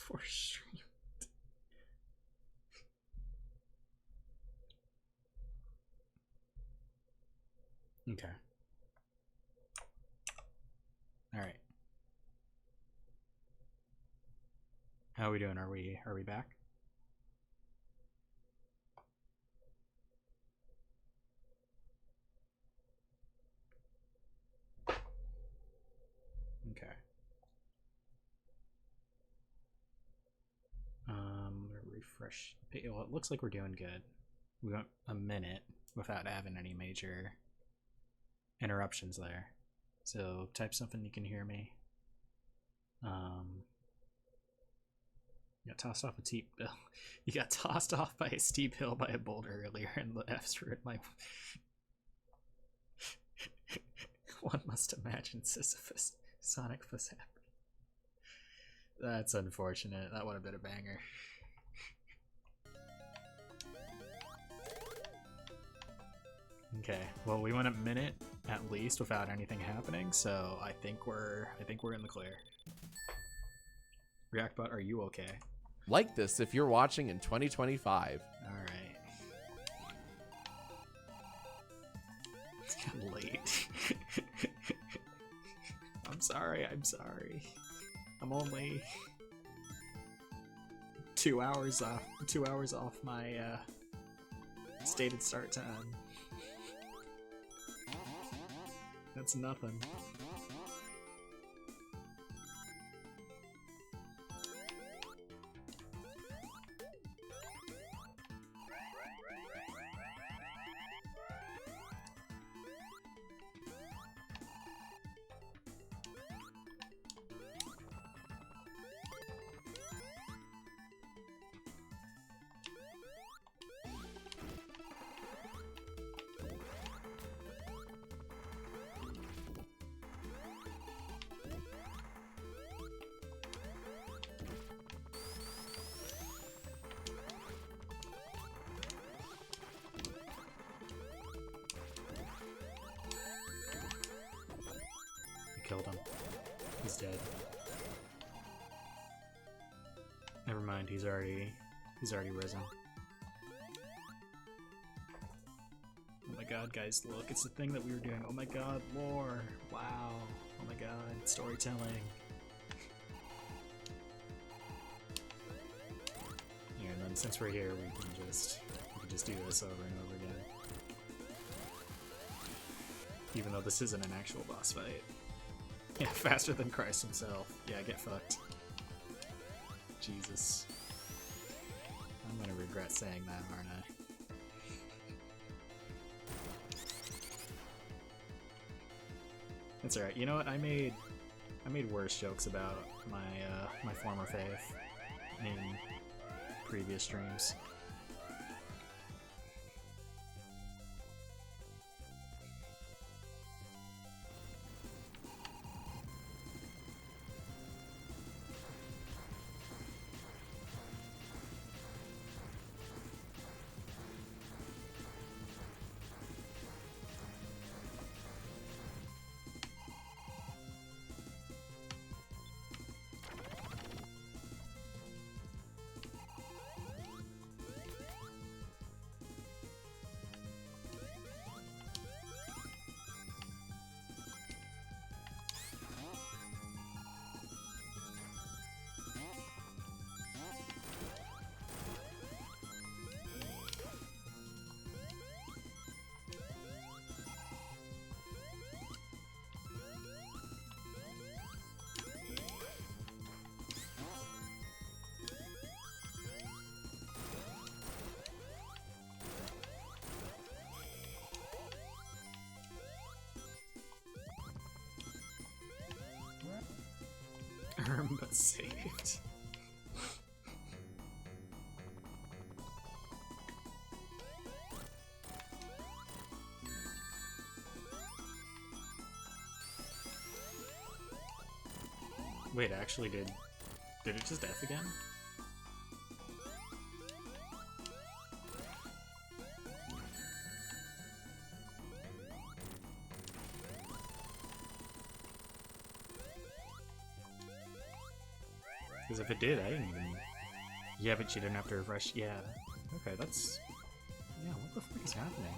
For stream. Okay. All right. How are we doing? Are we back? Okay. Refresh. Well, it looks like we're doing good. We went a minute without having any major interruptions there. So type something you can hear me. You got tossed off a steep hill. You got tossed off by a steep hill by a boulder earlier, and the F's were in my. One must imagine Sisyphus. Sonic was happy. That's unfortunate. That would have been a banger. Okay, well we went a minute at least without anything happening, so I think we're in the clear. Reactbot, are you okay? Like this if you're watching in 2025. All right. It's getting late. I'm sorry. I'm only 2 hours off. 2 hours off my stated start time. That's nothing. Killed him. He's dead. Never mind, he's already risen. Oh my god, guys, look, it's the thing that we were doing. Oh my god, lore. Wow. Oh my god, storytelling. Yeah, and then since we're here, we can just do this over and over again. Even though this isn't an actual boss fight. Yeah, faster than Christ himself. Yeah, get fucked. Jesus. I'm gonna regret saying that, aren't I? It's alright. You know what? I made worse jokes about my former faith in previous streams. But saved. Wait, actually did it just F again? Because if it did, I didn't even... Yeah, but you didn't have to refresh. Yeah. Okay, that's... Yeah, what the fuck is happening?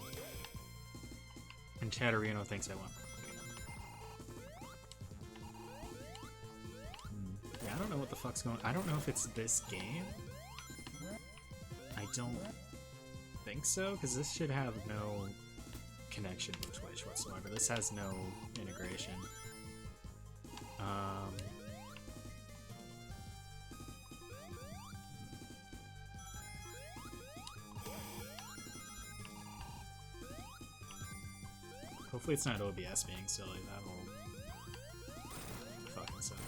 And Chatterino thinks I won. Yeah, I don't know what the fuck's going on. I don't know if it's this game. I don't think so, because this should have no connection with Twitch whatsoever. This has no integration. Hopefully it's not OBS being silly. That'll fucking suck.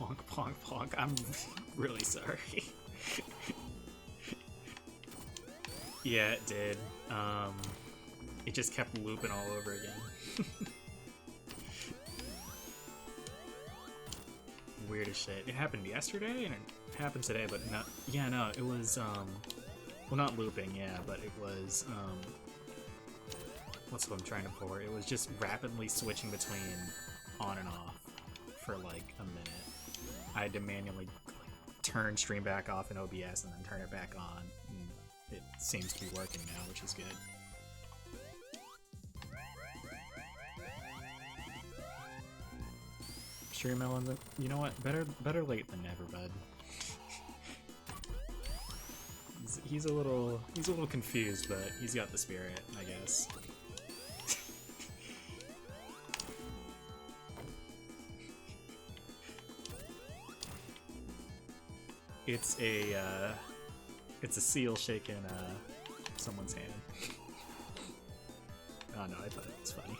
Plonk, plonk, plonk. I'm really sorry. Yeah, it did. It just kept looping all over again. Weird as shit. It happened yesterday, and it happened today, but not... Yeah, no, it was, well, not looping, yeah, but it was, what's what I'm trying to pour? It was just rapidly switching between on and off for, like, a minute. I had to manually turn stream back off in OBS and then turn it back on. And it seems to be working now, which is good. Stream Melon, you know what? Better late than never, bud. He's a little confused, but he's got the spirit, I guess. It's a seal shaking someone's hand. Oh no, I thought it was funny.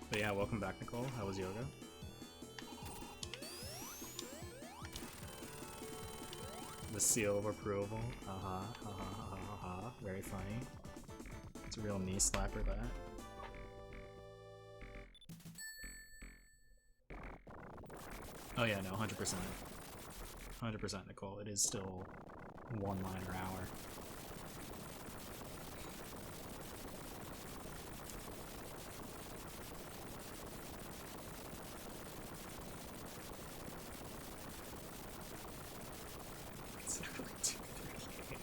But yeah, welcome back, Nicole. How was yoga? The seal of approval. Haha, haha, haha, haha. Very funny. It's a real knee slapper, that. Oh yeah, no, 100%. 100% Nicole, it is still one-liner hour. It's literally 2:30 a.m.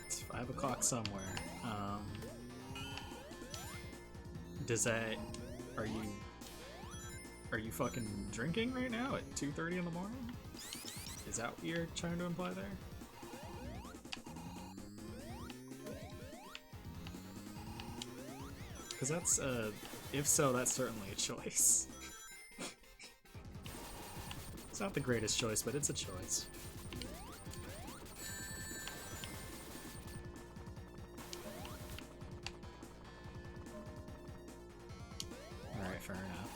It's 5 o'clock somewhere. Does that... Are you fucking drinking right now at 2:30 in the morning? Is that what you're trying to imply there? Because that's, if so, that's certainly a choice. It's not the greatest choice, but it's a choice. Alright, fair enough.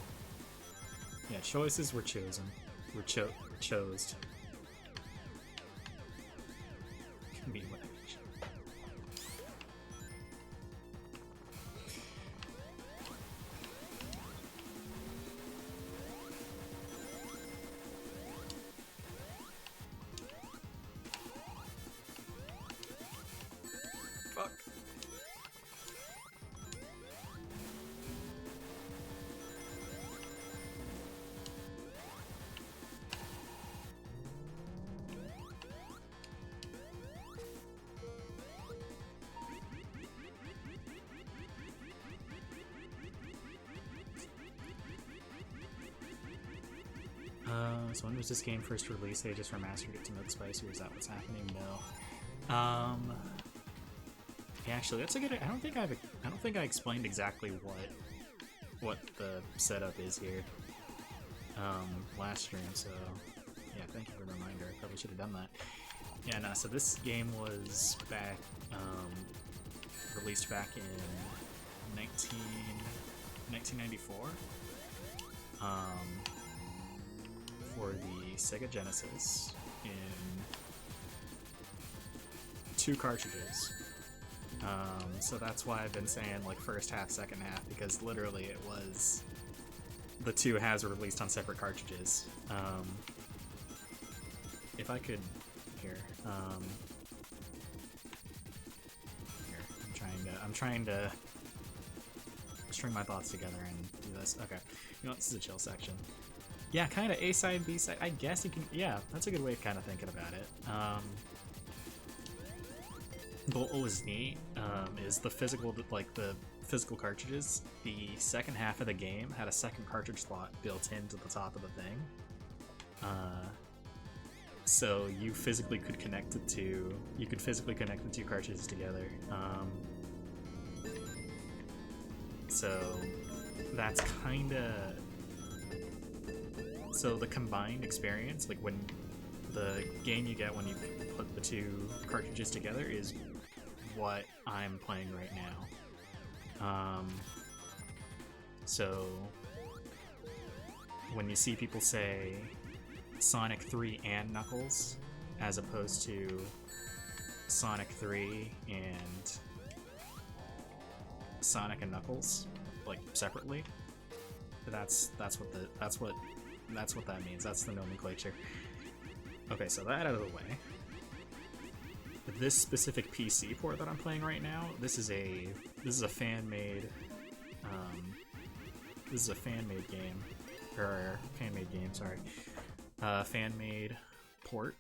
Yeah, choices were chosen. Were chose. Can be what I wish. Fuck. So when was this game first released? They just remastered it to Milk Spice, or is that what's happening? No. Yeah, actually, that's a good. I don't think I explained exactly what the setup is here. Last stream, so yeah, thank you for the reminder. I probably should have done that. Yeah, no. So this game was released back in 1994. For the Sega Genesis in 2 cartridges. So that's why I've been saying like first half, second half, because literally it was the 2 halves were released on separate cartridges. If I could here, I'm trying to string my thoughts together and do this. Okay, you know, this is a chill section. Yeah, kind of A side, B side. I guess you can. Yeah, that's a good way of kind of thinking about it. What was neat is the physical cartridges. The second half of the game had a second cartridge slot built into the top of the thing. So you physically could connect the two. You could physically connect the 2 cartridges together. So that's kind of. So the combined experience, like when the game you get when you put the 2 cartridges together, is what I'm playing right now. So when you see people say Sonic 3 and Knuckles, as opposed to Sonic 3 and Sonic and Knuckles, like separately, that's what that means. That's the nomenclature. Okay, so that out of the way. This specific PC port that I'm playing right now, this is a fan-made game, or fan-made game. Sorry, fan-made port.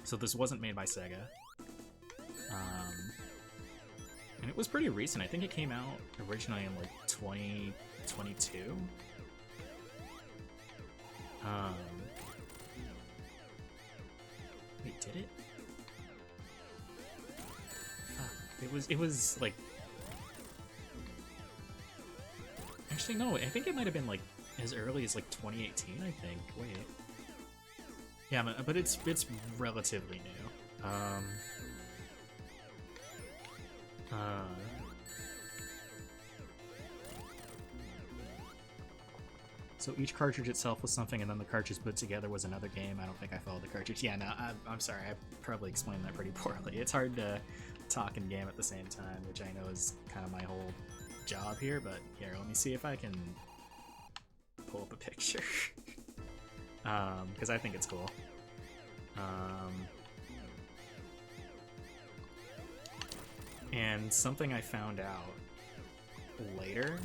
So this wasn't made by Sega, and it was pretty recent. I think it came out originally in like 2022. Wait, did it? Fuck. It was like Actually, no, I think it might have been like as early as like 2018, I think. Wait. Yeah, but it's relatively new. So each cartridge itself was something, and then the cartridge put together was another game. I don't think I followed the cartridge. Yeah, no, I'm sorry. I probably explained that pretty poorly. It's hard to talk and game at the same time, which I know is kind of my whole job here, but here, let me see if I can pull up a picture. Because I think it's cool. And something I found out later,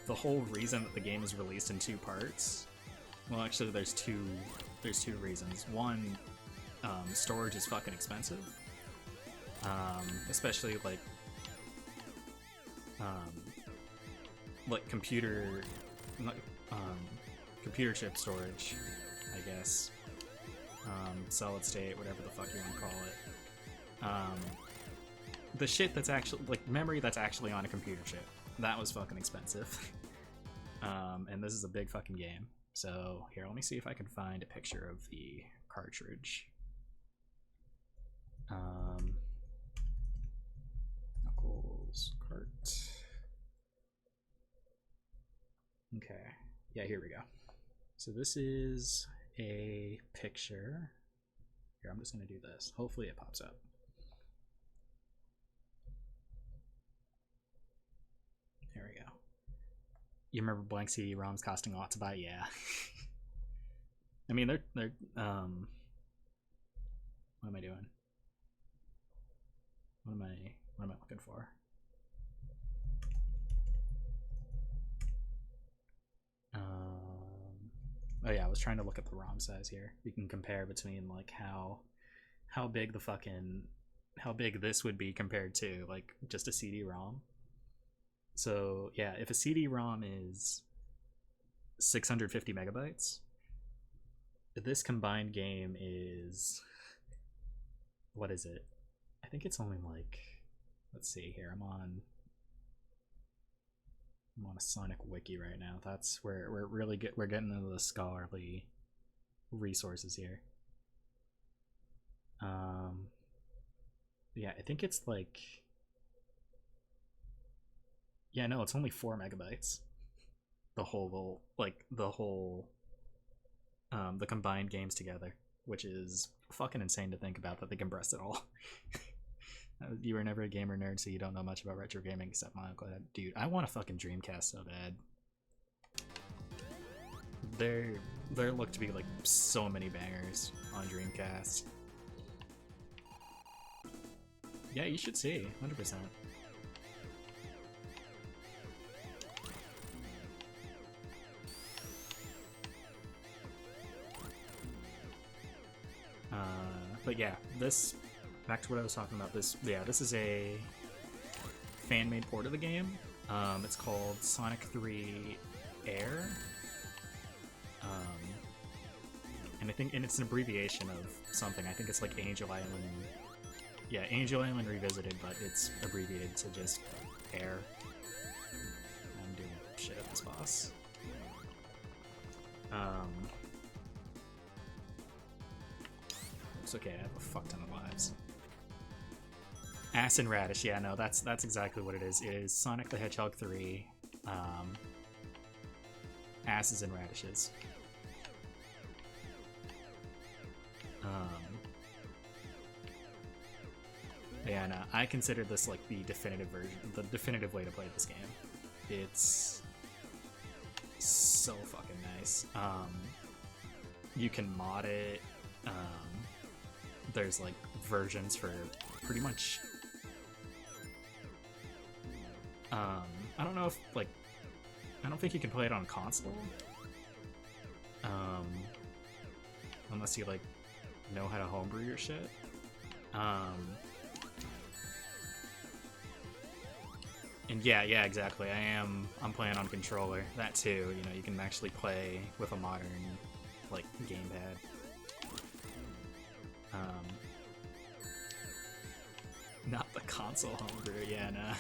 the whole reason that the game is released in 2 parts, well, actually there's two reasons. One, storage is fucking expensive, especially like computer chip storage, I guess, solid state, whatever the fuck you want to call it. The shit that's actually, like, memory that's actually on a computer chip. That was fucking expensive. And this is a big fucking game. So, here, let me see if I can find a picture of the cartridge. Knuckles cart. Okay. Yeah, here we go. So this is a picture. Here, I'm just gonna do this. Hopefully it pops up. There we go. You remember blank CD-ROMs costing a lot to buy? Yeah. I mean, they're what am I doing? What am I looking for? Oh yeah, I was trying to look at the ROM size here. You can compare between like how big this would be compared to like just a CD-ROM. So yeah, if a CD-ROM is 650 megabytes, this combined game is, what is it? I think it's only like, let's see here. I'm on a Sonic wiki right now. That's where we're getting into the scholarly resources here. Yeah, I think it's like, yeah, no, it's only 4 megabytes. The combined games together, which is fucking insane to think about that they compressed it all. You were never a gamer nerd, so you don't know much about retro gaming except my uncle. Dude, I want a fucking Dreamcast so bad. There look to be like so many bangers on Dreamcast. Yeah, you should see, 100%. But yeah, back to what I was talking about. This is a fan-made port of the game. It's called Sonic 3 Air, and it's an abbreviation of something. I think it's like Angel Island. Yeah, Angel Island Revisited, but it's abbreviated to just Air. I'm doing shit at this boss. It's okay, I have a fuck ton of lives. Ass and Radish, yeah, no, that's exactly what it is. It is Sonic the Hedgehog 3, asses and radishes. Yeah, no, I consider this like the definitive version, the definitive way to play this game. It's so fucking nice. You can mod it. There's like versions for pretty much. I don't know if like, I don't think you can play it on console. Unless you like know how to homebrew your shit. And yeah, exactly. I'm playing on controller. That too. You know, you can actually play with a modern like gamepad. Not the console homebrew. Yeah, nah.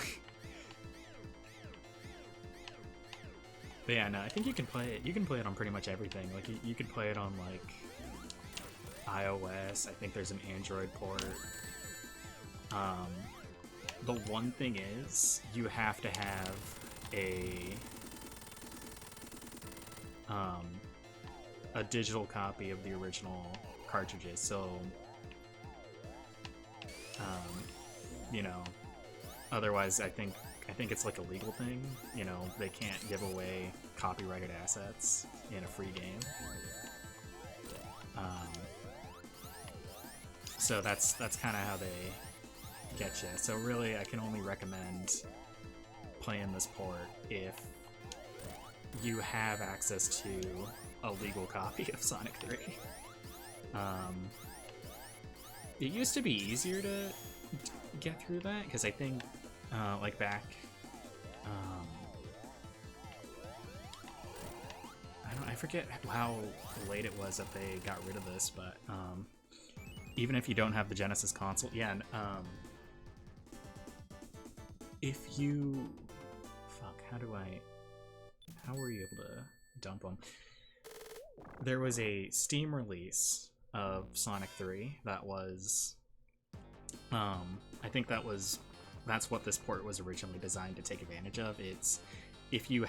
But yeah, no, I think you can play it. You can play it on pretty much everything. Like you could play it on like iOS. I think there's an Android port. The one thing is you have to have a digital copy of the original cartridges. So, you know, otherwise I think it's like a legal thing. You know, they can't give away copyrighted assets in a free game. So that's kind of how they get you. So really, I can only recommend playing this port if you have access to a legal copy of Sonic 3. It used to be easier to get through that because I think like back I forget how late it was that they got rid of this, but even if you don't have the Genesis console, yeah, and, if you how were you able to dump them? There was a Steam release of Sonic 3 that was I think that's what this port was originally designed to take advantage of. It's if you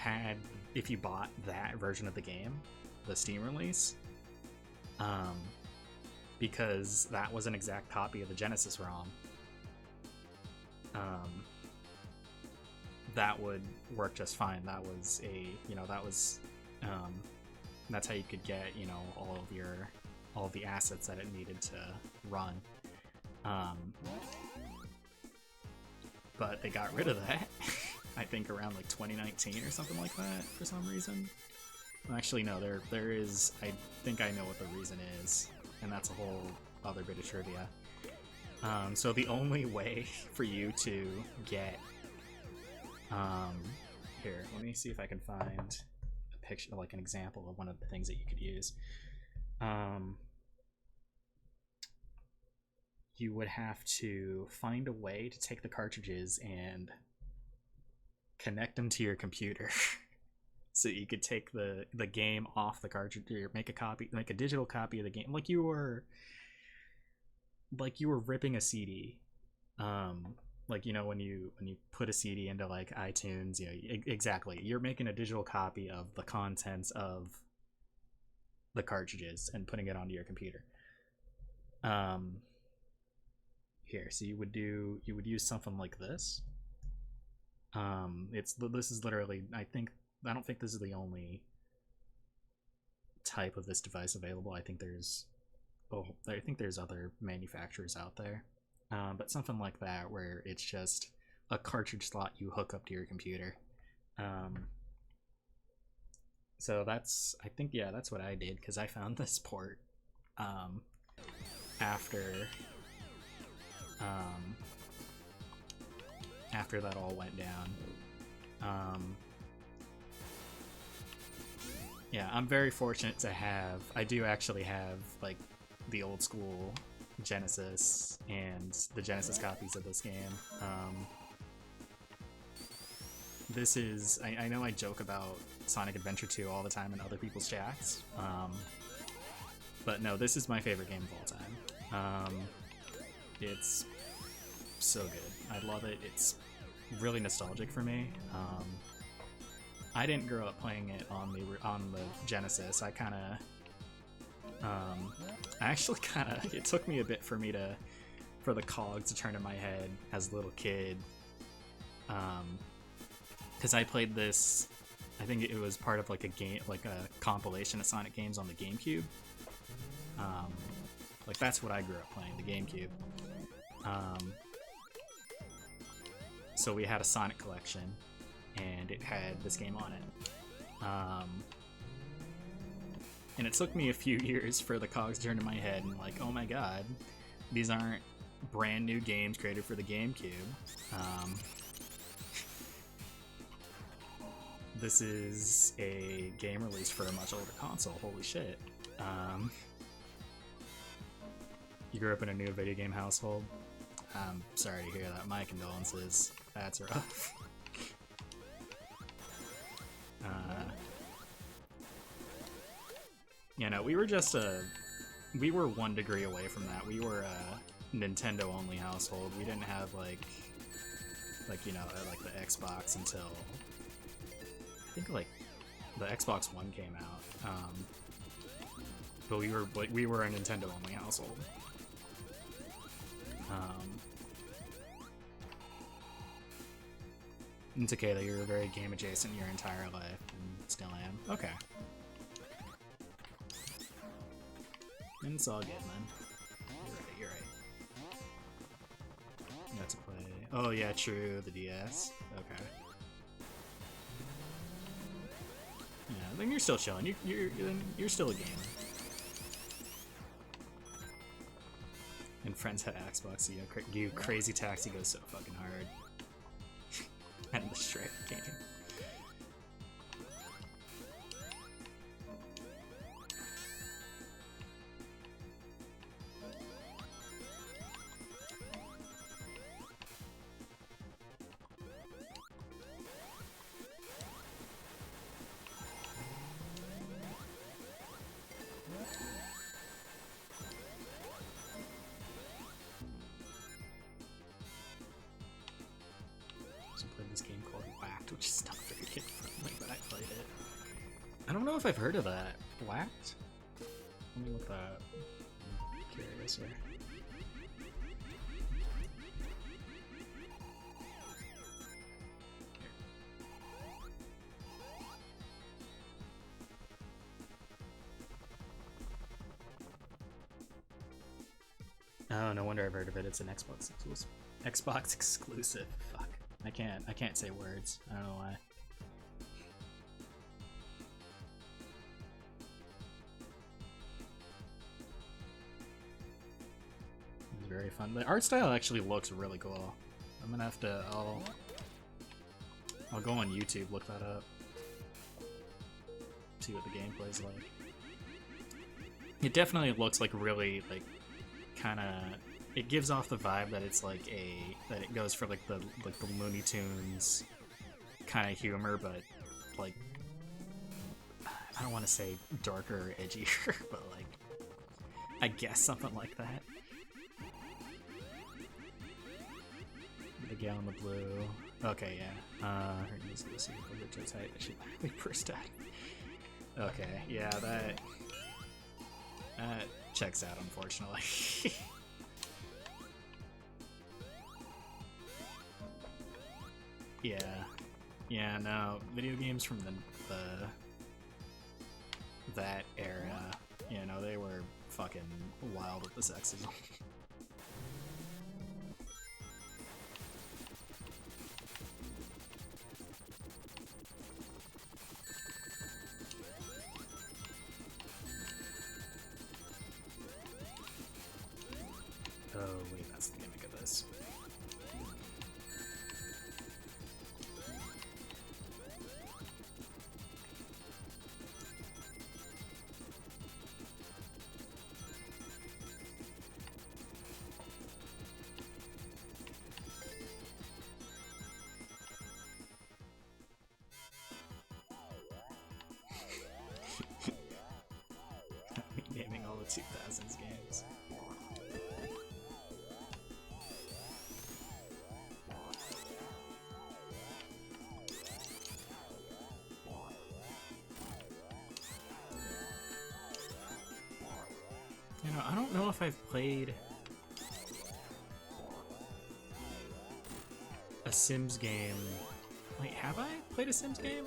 bought that version of the game, the Steam release, because that was an exact copy of the Genesis ROM, that would work just fine. That was that's how you could get, you know, all of the assets that it needed to run. But they got rid of that I think around like 2019 or something like that for some reason. Actually, no, there is, I think I know what the reason is, and that's a whole other bit of trivia. So the only way for you to get here, let me see if I can find a picture, like an example of one of the things that you could use. You would have to find a way to take the cartridges and connect them to your computer so you could take the game off the cartridge, or make a digital copy of the game, like you were ripping a CD. Like, you know, when you put a CD into like iTunes, you know, exactly, you're making a digital copy of the contents of the cartridges and putting it onto your computer. Here, so you would use something like this. This is literally, I don't think this is the only type of this device available. I think there's other manufacturers out there, but something like that where it's just a cartridge slot you hook up to your computer. So that's what I did, because I found this port after that all went down. Yeah, I'm very fortunate to have, I do actually have like the old school Genesis and the Genesis copies of this game. This is, I know I joke about Sonic Adventure 2 all the time in other people's chats, but no, this is my favorite game of all time. It's so good. I love it. It's really nostalgic for me. I didn't grow up playing it on the Genesis. I actually it took me a bit for the cogs to turn in my head as a little kid. Because I played this, I think it was part of like a game, like a compilation of Sonic games on the GameCube. Like that's what I grew up playing, the GameCube. So we had a Sonic collection, and it had this game on it. And it took me a few years for the cogs to turn in my head and like, oh my god, these aren't brand new games created for the GameCube. This is a game released for a much older console. Holy shit. You grew up in a new video game household? I'm sorry to hear that. My condolences. That's rough. You know, we were 1 degree away from that. We were a Nintendo only household. We didn't have like you know, like the Xbox until I think like the Xbox One came out. But we were a Nintendo only household. It's okay that you were very game adjacent your entire life, and still am. Okay. And it's all good, man. You're right. You got to play. Oh yeah, true. The DS. Okay. Yeah, then you're still chilling. You're still a gamer. And friends had Xbox, so you crazy taxi goes so fucking hard. And the straight game. This game called Whacked, which is not very kid friendly, but I played it. I don't know if I've heard of that. Whacked? Let me look that up. I'm curious here. Oh, no wonder I've heard of it. It's an Xbox exclusive. Xbox exclusive. Fuck. I can't say words. I don't know why. It's very fun. The art style actually looks really cool. I'm gonna have to. I'll go on YouTube, look that up, see what the gameplay's like. It definitely looks like really like kind of. It gives off the vibe that it's like that it goes for like the Looney Tunes kind of humor, but like I don't want to say darker or edgier, but like I guess something like that. The gal in the blue. Okay, yeah. Her knees go super over tight. She literally burst out. Okay, yeah, that checks out, unfortunately. Yeah, no, video games from that era, you know, they were fucking wild with the sexism. Oh wait, that's the gimmick of this. Naming all the 2000s games. You know, I don't know if I've played a Sims game. Wait, have I played a Sims game?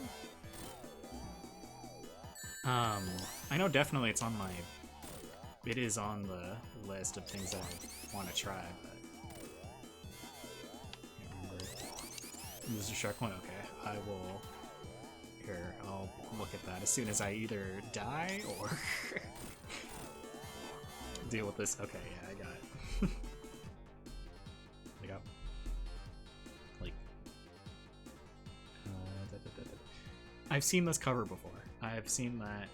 I know definitely it's on my... It is on the list of things that I want to try, but... I can't remember. This is a shark one? Okay, I will... Here, I'll look at that as soon as I either die or... deal with this. Okay, yeah, I got it. I got... Like... I've seen this cover before. I've seen that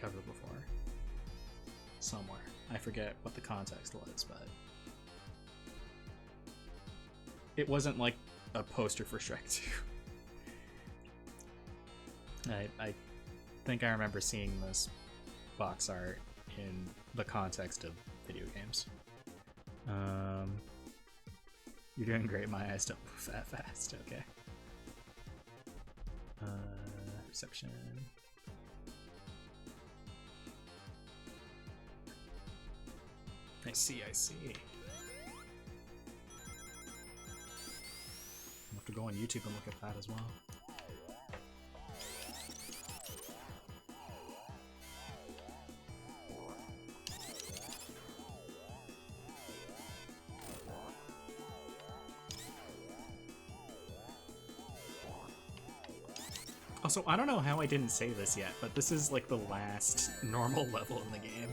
cover before. Somewhere. I forget what the context was, but... It wasn't like a poster for Shrek 2. I think I remember seeing this box art in the context of video games. You're doing great. My eyes don't move that fast. Okay. Reception. I see. I'll have to go on YouTube and look at that as well. Also, I don't know how I didn't say this yet, but this is like the last normal level in the game.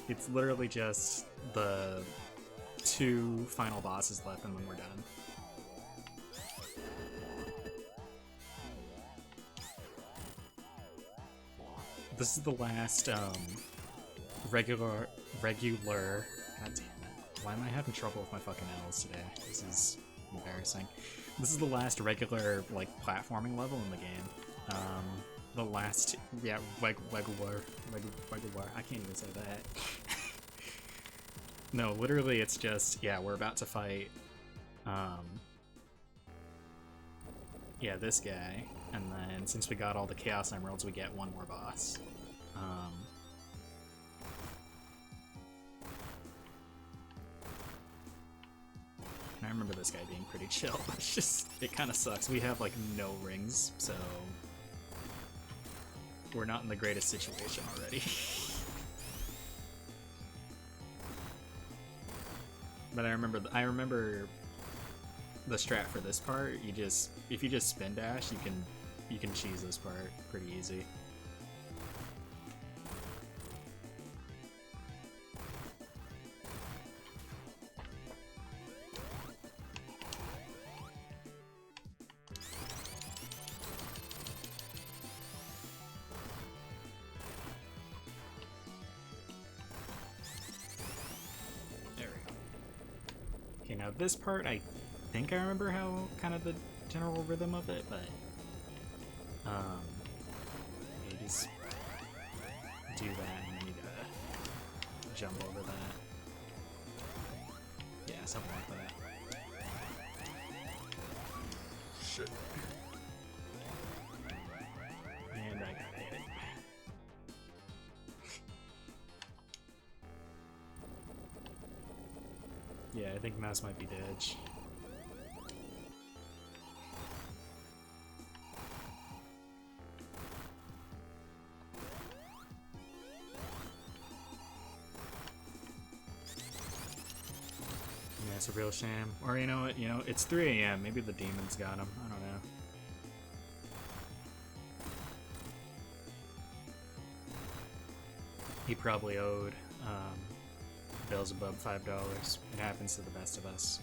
It's literally just the 2 final bosses left and then we're done. This is the last regular god damn it. Why am I having trouble with my fucking L's today? This is embarrassing. This is the last regular like platforming level in the game. The last, yeah, regular. I can't even say that. No, literally, it's just, yeah, we're about to fight, yeah, this guy, and then since we got all the Chaos Emeralds, we get one more boss. And I remember this guy being pretty chill. It's just, it kind of sucks. We have like no rings, so we're not in the greatest situation already. But I remember the strat for this part. If you just spin dash, you can cheese this part pretty easy. Okay, now this part, I think I remember how kind of the general rhythm of it, but you just do that and then you gotta jump over that. Yeah, something like that. Shit. And I got hit. Yeah, I think mouse might be the edge. Yeah, it's a real shame. Or you know what? You know, it's 3 AM. Maybe the demons got him. I don't know. He probably owed bills above $5. It happens to the best of us.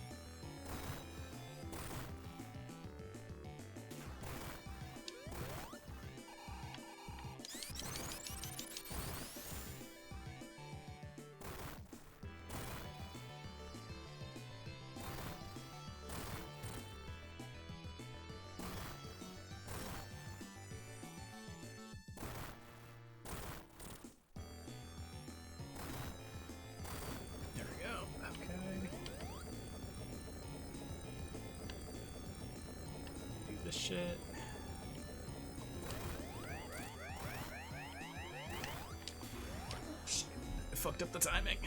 Shit. Shit. I fucked up the timing.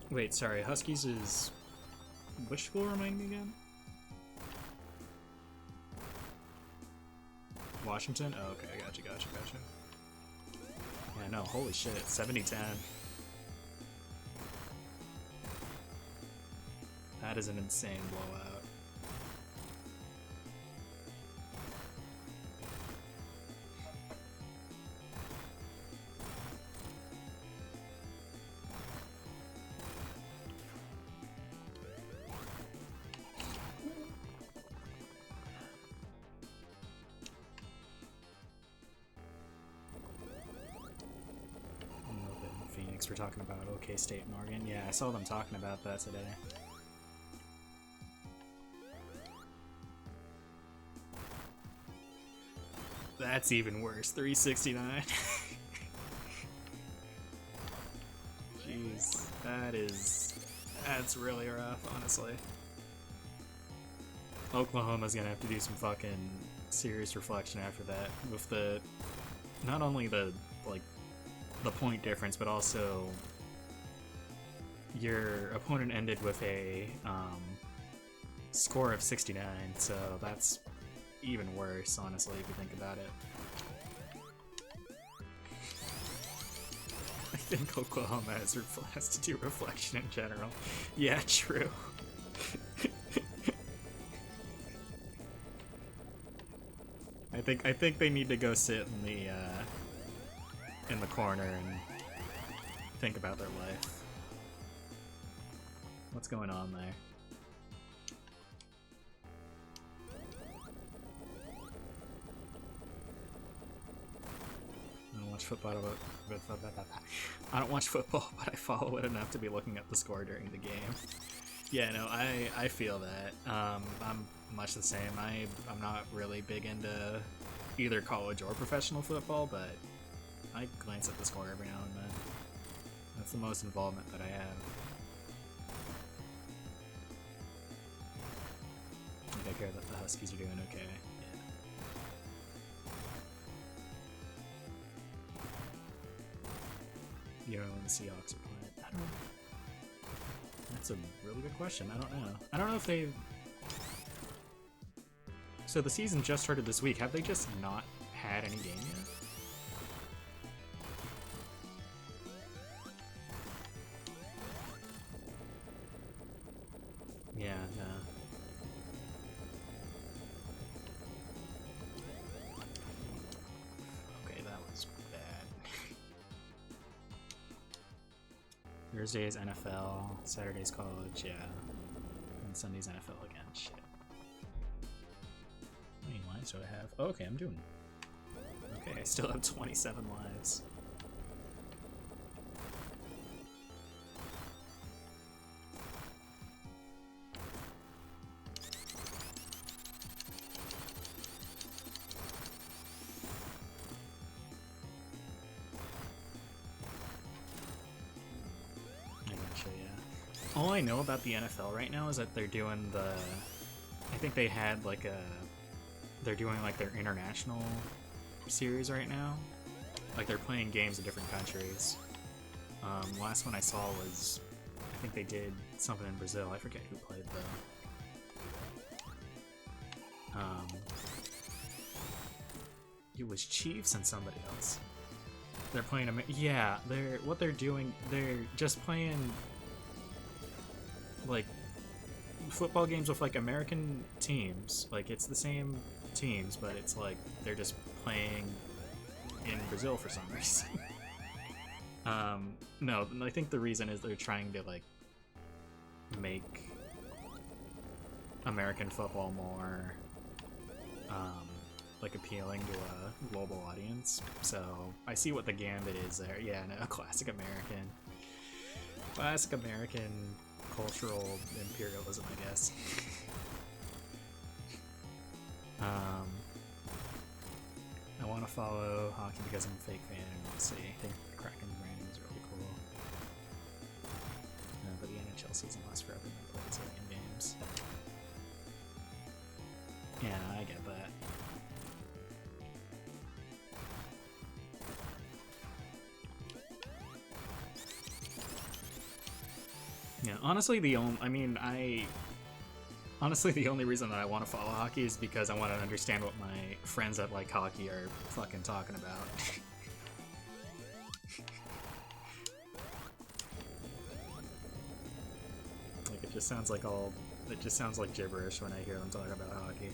Wait, sorry, Huskies is... Which school, remind me again? Washington? Oh, okay, gotcha. Yeah, no, holy shit, 70-10. That is an insane blowout. thanks for talking about OK State and Oregon. Yeah, I saw them talking about that today. That's even worse. 369. Jeez, that's really rough, honestly. Oklahoma's gonna have to do some fucking serious reflection after that with the not only the point difference, but also your opponent ended with a score of 69, so that's even worse, honestly, if you think about it. I think Oklahoma has to do reflection in general. Yeah, true. I think they need to go sit in the corner and think about their life. What's going on there? I don't watch football, I don't watch football, but I follow it enough to be looking at the score during the game. Yeah, no, I feel that. I'm much the same. I'm not really big into either college or professional football, but I glance at the score every now and then. That's the most involvement that I have. Like, I care that the Huskies are doing okay. Yeah. You don't know when the Seahawks are playing. I don't know. That's a really good question. I don't know. I don't know if they've... So the season just started this week. Have they just not had any game yet? Yeah, no. Okay, that was bad. Thursday's NFL, Saturday's college, yeah. And Sunday's NFL again, shit. How many lives do I have? Oh, okay, I'm doing... Okay, I still have 27 lives. All I know about the NFL right now is that they're doing the... I think they had like a... They're doing like their international series right now. Like they're playing games in different countries. Last one I saw was... I think they did something in Brazil. I forget who played though. It was Chiefs and somebody else. They're playing... Yeah, what they're doing... They're just playing... like football games with like American teams. Like it's the same teams, but it's like they're just playing in Brazil for some reason. No, I think the reason is they're trying to like make American football more like appealing to a global audience. So I see what the gambit is there. Yeah, no, classic American cultural imperialism, I guess. I want to follow hockey because I'm a fake fan, and let's see. I think the Kraken's branding is really cool. But the NHL season lasts forever and they play a zillion games. Yeah, I get that. Yeah, honestly, the only reason that I want to follow hockey is because I want to understand what my friends that like hockey are fucking talking about. Like, it just sounds like gibberish when I hear them talk about hockey.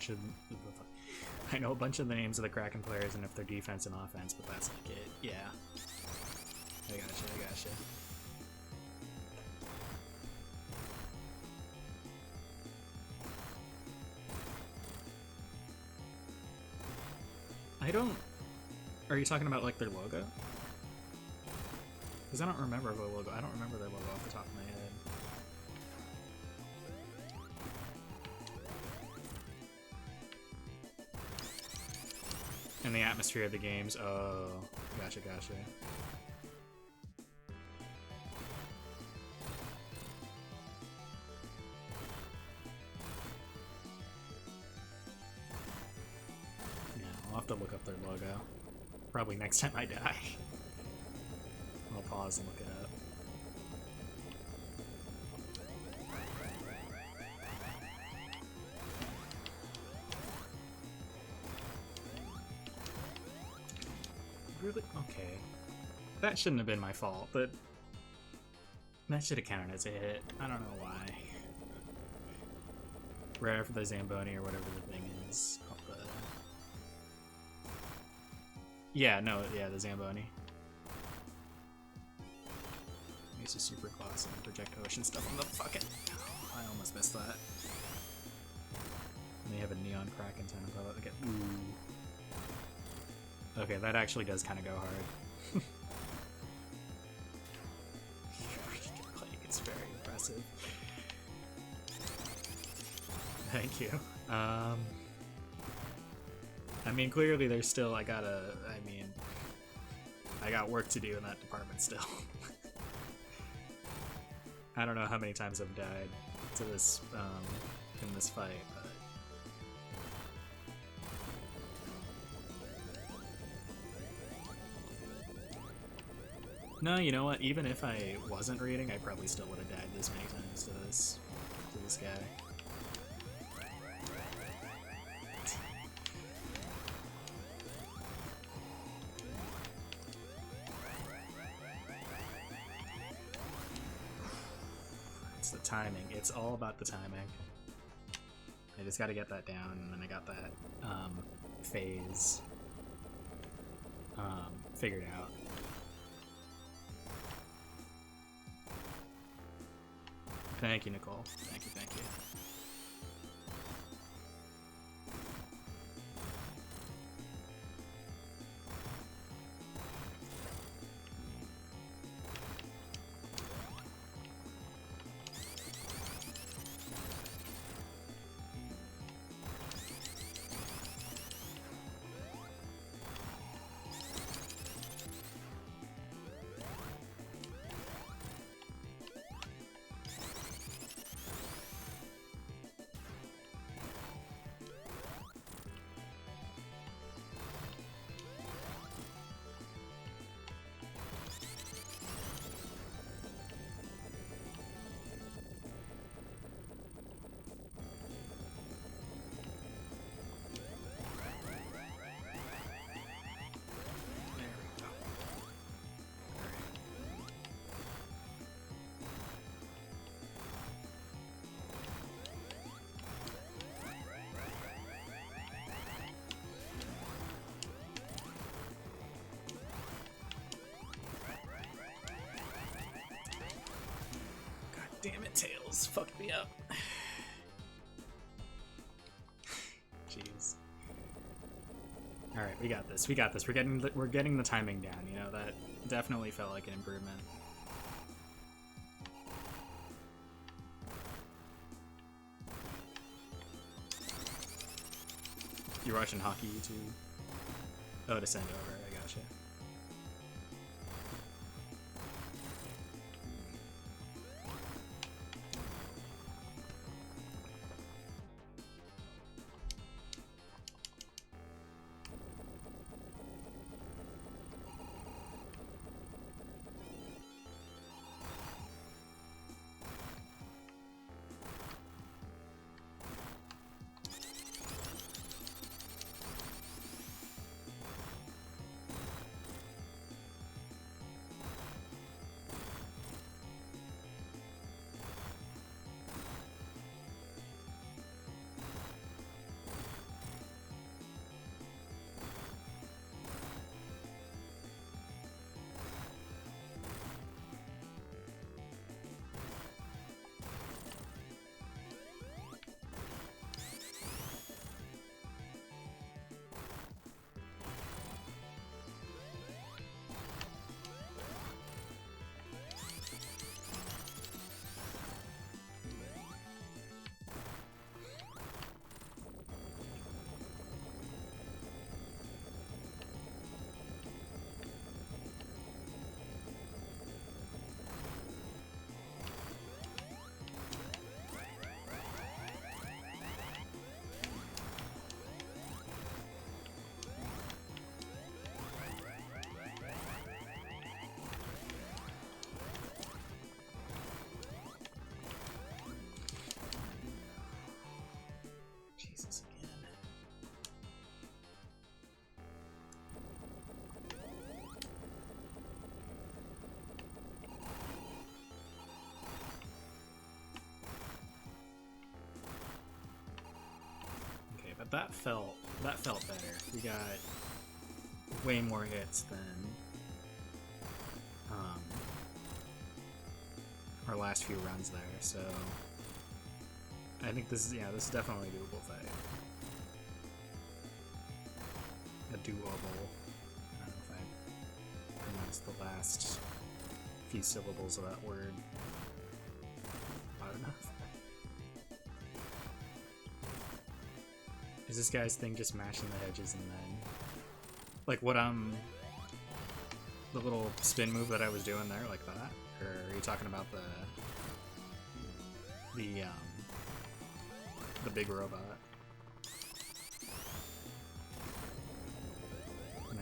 bunch of I know a bunch of the names of the Kraken players and if they're defense and offense, but that's like it. Yeah. I gotcha. I don't... Are you talking about, like, their logo? Because I don't remember their logo. I don't remember their logo off the top of my head. And the atmosphere of the games. Oh, gotcha. Yeah, I'll have to look up their logo. Probably next time I die. I'll pause and look it up. Really? Okay. That shouldn't have been my fault, but that should have counted as a hit. I don't know why. Right after the Zamboni or whatever the thing is. The Zamboni. Use a super class and project ocean stuff on the fucking... Oh, I almost missed that. And they have a neon Kraken ton of that. Okay. Ooh. Okay, that actually does kind of go hard. Like, it's very impressive. Thank you. I mean, clearly there's still, I got work to do in that department still. I don't know how many times I've died to this, in this fight, but... No, you know what? Even if I wasn't reading, I probably still would have died this many times to this guy. It's the timing. It's all about the timing. I just got to get that down, and then I got that phase figured out. Thank you, Nicole. Thank you. Damn it, Tails. Fucked me up. Jeez. Alright, we got this. We're getting the timing down, you know, that definitely felt like an improvement. You're watching hockey YouTube? Oh, to send over, I gotcha. that felt better. We got way more hits than our last few runs there, so I think this is definitely a doable fight. A doable. I don't know if I pronounced the last few syllables of that word loud enough. Is this guy's thing just mashing the hedges and then like what the little spin move that I was doing there, like that? Or are you talking about the big robot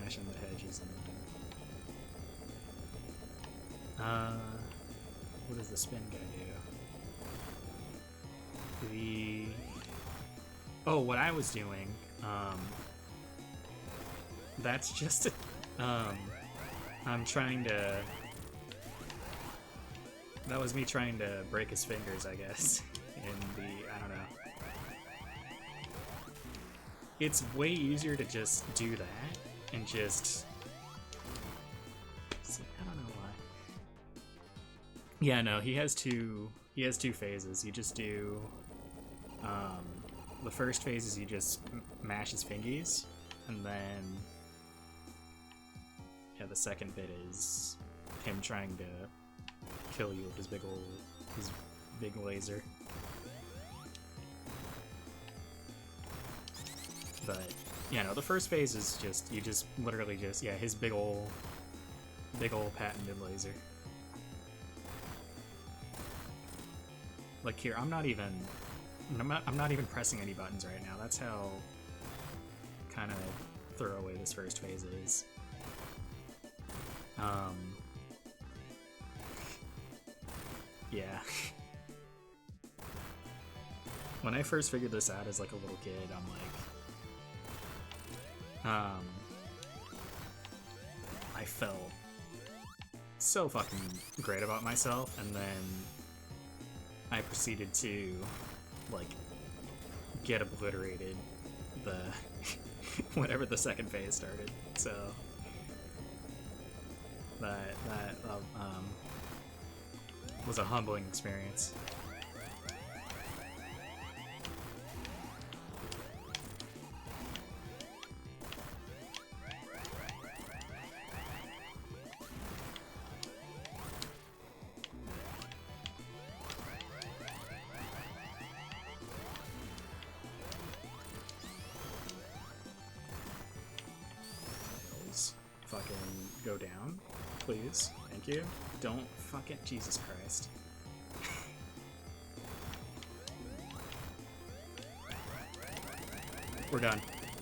mashing the hedges and then what does the spin guy do? Oh, what I was doing, that's just a, I'm trying to, that was me trying to break his fingers, I guess, in the, I don't know. It's way easier to just do that, and just, see, I don't know why. Yeah, no, he has two phases. You just do, the first phase is you just mash his fingies, and then, yeah, the second bit is him trying to kill you with his big laser. But yeah, no, the first phase is just you just literally just his big ol' patented laser. Like here, I'm not even pressing any buttons right now. That's how kind of throwaway this first phase is. Yeah. When I first figured this out as like a little kid, I'm like, I felt so fucking great about myself, and then I proceeded to like get obliterated whenever the second phase started. So that was a humbling experience. Fucking go down, please. Thank you. Don't fucking Jesus Christ. We're done.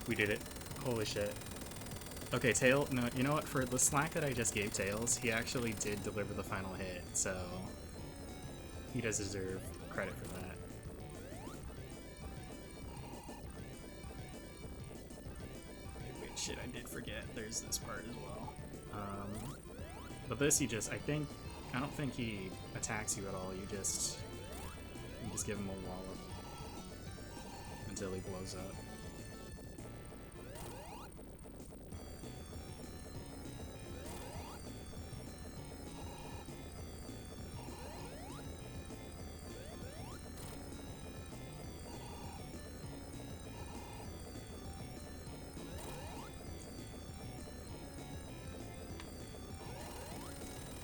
We did it. Holy shit. Okay, Tail. No, you know what? For the slack that I just gave Tails, he actually did deliver the final hit, so he does deserve credit for that. Wait, shit, I did forget. There's this part as well. But this, I don't think he attacks you at all. You just give him a wallop until he blows up.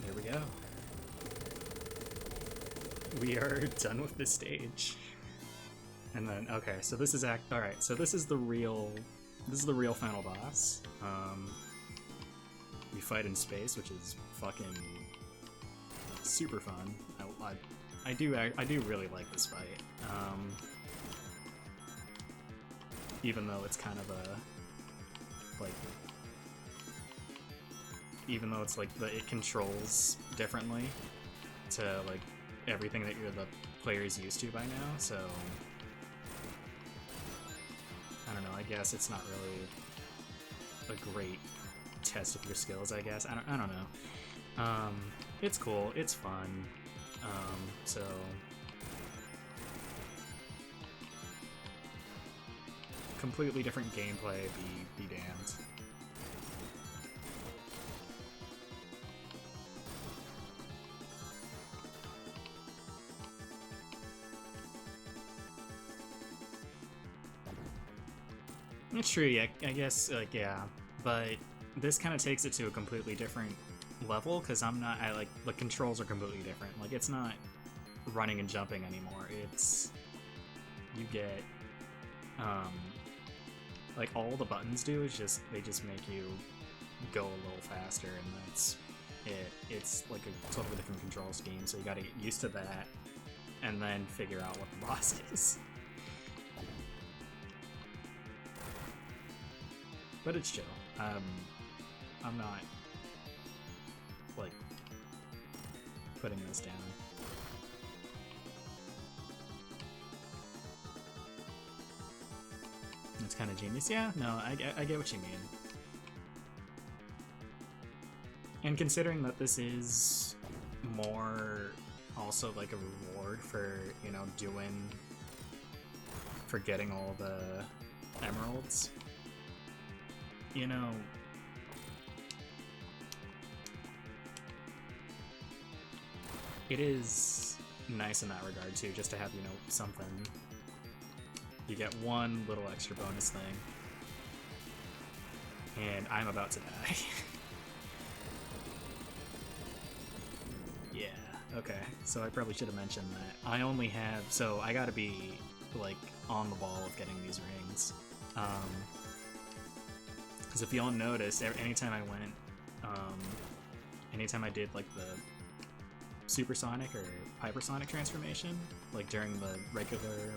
Here we go. We are done with this stage. And then, okay, so this is alright, so this is the real final boss. We fight in space, which is fucking super fun. I do really like this fight. Even though it's kind of even though it's like it controls differently to like everything that the player's used to by now, so I don't know, I guess it's not really a great test of your skills, I guess. I don't know. It's cool, it's fun. completely different gameplay, be damned. It's true, yeah, I guess, like, yeah, but this kind of takes it to a completely different level, because the controls are completely different. Like, it's not running and jumping anymore, it's, you get, like, all the buttons do is they just make you go a little faster, and that's it. It's like a totally different control scheme, so you gotta get used to that, and then figure out what the boss is. But it's chill. I'm not, like, putting this down. It's kind of genius. Yeah, no, I get what you mean. And considering that this is more also like a reward for, you know, for getting all the emeralds, you know, it is nice in that regard too, just to have, you know, something. You get one little extra bonus thing. And I'm about to die. Yeah, okay. So I probably should have mentioned that. I only have, so I gotta be, like, on the ball of getting these rings. Because if y'all noticed, anytime I went, anytime I did, like, the supersonic or hypersonic transformation, like during the regular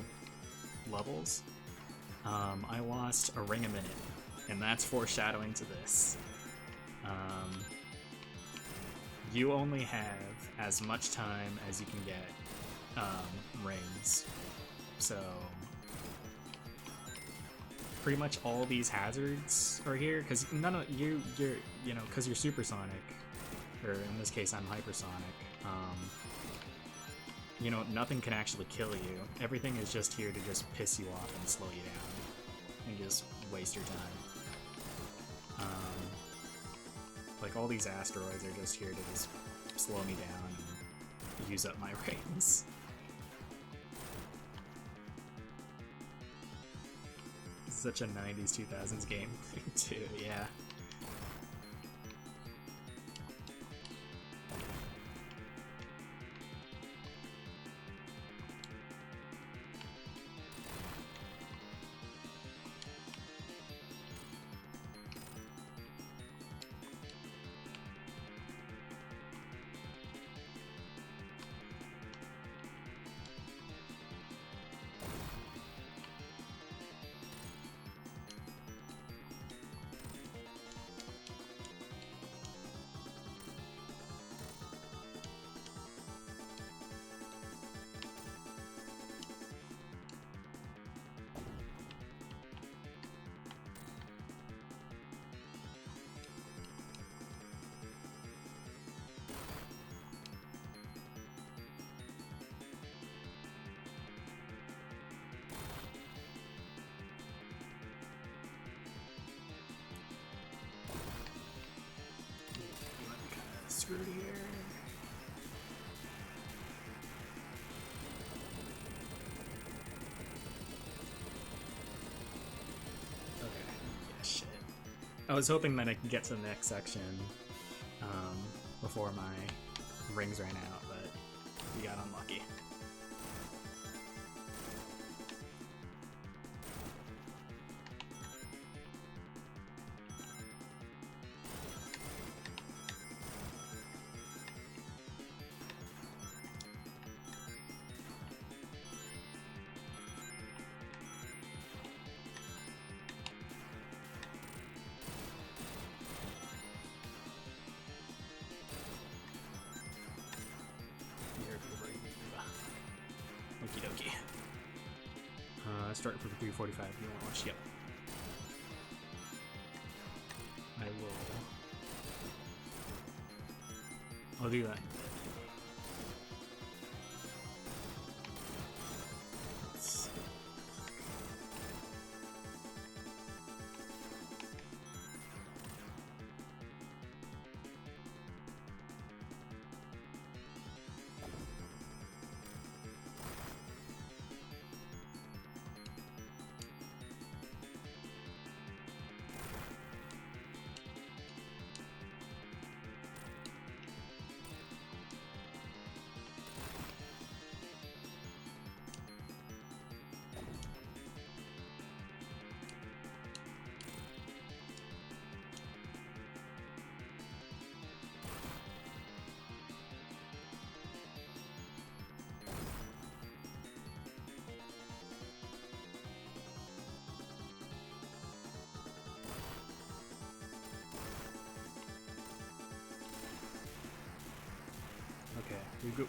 levels, I lost a ring a minute, and that's foreshadowing to this. You only have as much time as you can get rings, so pretty much all these hazards are here, because none of you know, because you're supersonic, or in this case I'm hypersonic. You know, nothing can actually kill you. Everything is just here to just piss you off and slow you down and just waste your time. Like, all these asteroids are just here to just slow me down and use up my rings. Such a 90s, 2000s game too, yeah. Screwed here. Okay, yeah, shit. I was hoping that I could get to the next section before my rings ran out, but we got unlucky. Okie dokie. Starting from 345. You want to watch? Yep. I will. I'll do that.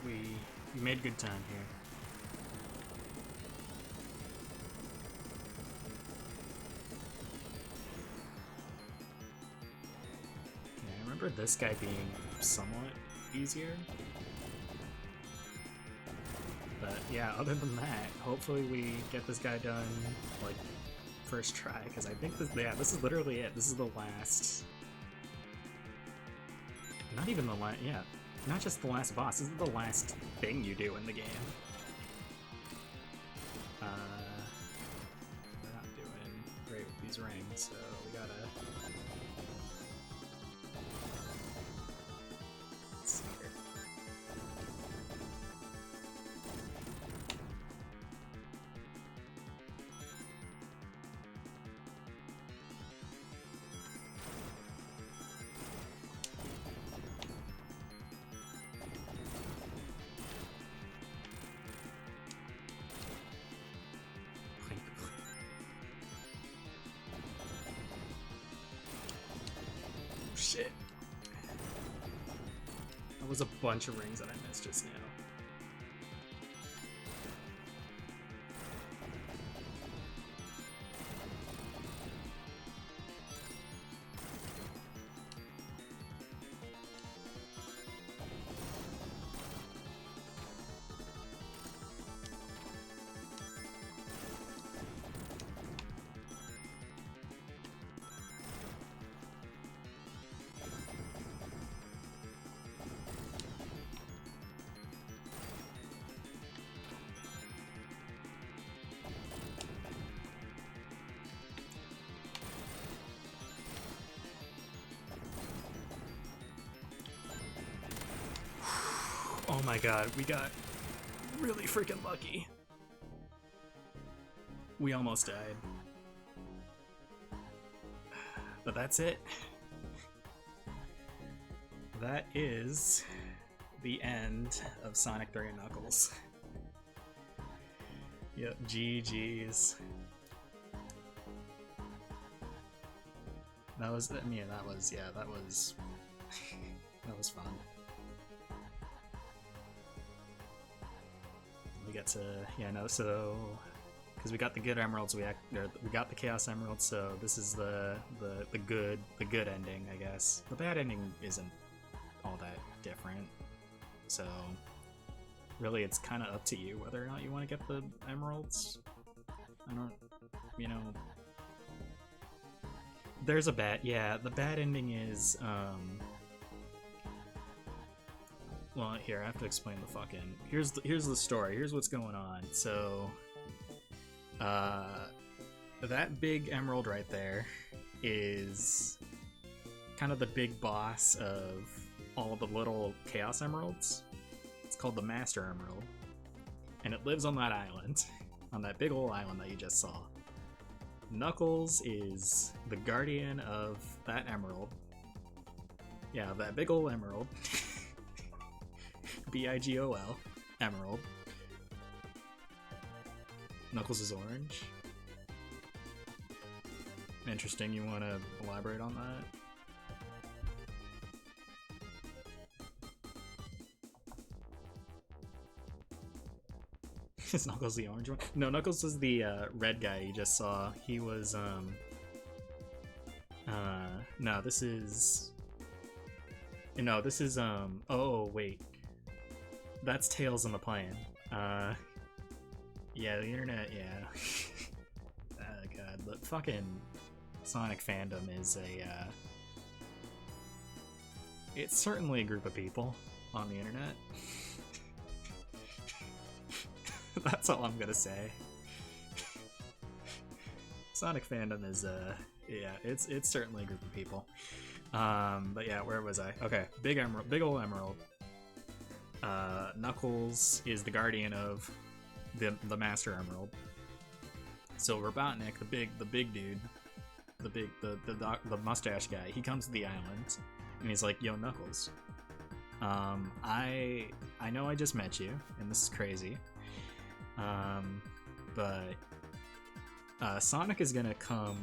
we made good time here. Yeah, I remember this guy being somewhat easier. But yeah, other than that, hopefully we get this guy done like first try, because I think this is literally it. This is the last. Not even the last. Yeah, not just the last boss. This is the last thing you do in the game. We're not doing great with these rings, so we gotta. Let's see here. Shit. That was a bunch of rings that I missed just now. Oh my god, we got really freaking lucky. We almost died. But that's it. That is the end of Sonic 3 and Knuckles. Yep, GG's. That was, I mean, that was, yeah, that was, that was fun. We get to, yeah, no, so, because we got the good emeralds, we got the Chaos Emeralds, so this is the good ending, I guess. The bad ending isn't all that different, so really it's kind of up to you whether or not you want to get the emeralds. I don't, you know, there's a bad, yeah, the bad ending is, well, here, I have to explain the fucking... Here's the story. Here's what's going on. So, that big emerald right there is kind of the big boss of all the little Chaos Emeralds. It's called the Master Emerald. And it lives on that island. On that big old island that you just saw. Knuckles is the guardian of that emerald. Yeah, that big old emerald. B-I-G-O-L, emerald. Knuckles is orange. Interesting, you want to elaborate on that? Is Knuckles the orange one? No, Knuckles is the red guy you just saw. He was, no, this is... No, this is, oh, wait. That's Tails on the plane. Yeah, the internet, yeah. Oh god, but fucking Sonic fandom is a, it's certainly a group of people on the internet. That's all I'm gonna say. Sonic fandom is, yeah, it's certainly a group of people. But yeah, where was I? Okay, big ol' emerald. Knuckles is the guardian of the Master Emerald. So Robotnik, the big dude, the mustache guy, he comes to the island and he's like, "Yo, Knuckles, I know I just met you and this is crazy, but Sonic is gonna come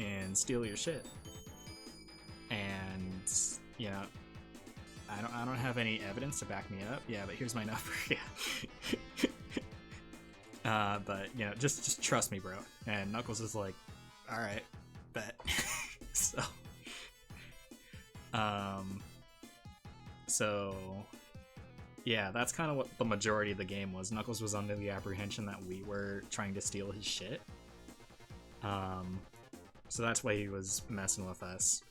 and steal your shit, and you know, I don't have any evidence to back me up. Yeah, but here's my number. Yeah. But you know, just trust me, bro. And Knuckles is like, all right, bet. So, so yeah, that's kind of what the majority of the game was. Knuckles was under the apprehension that we were trying to steal his shit. So that's why he was messing with us.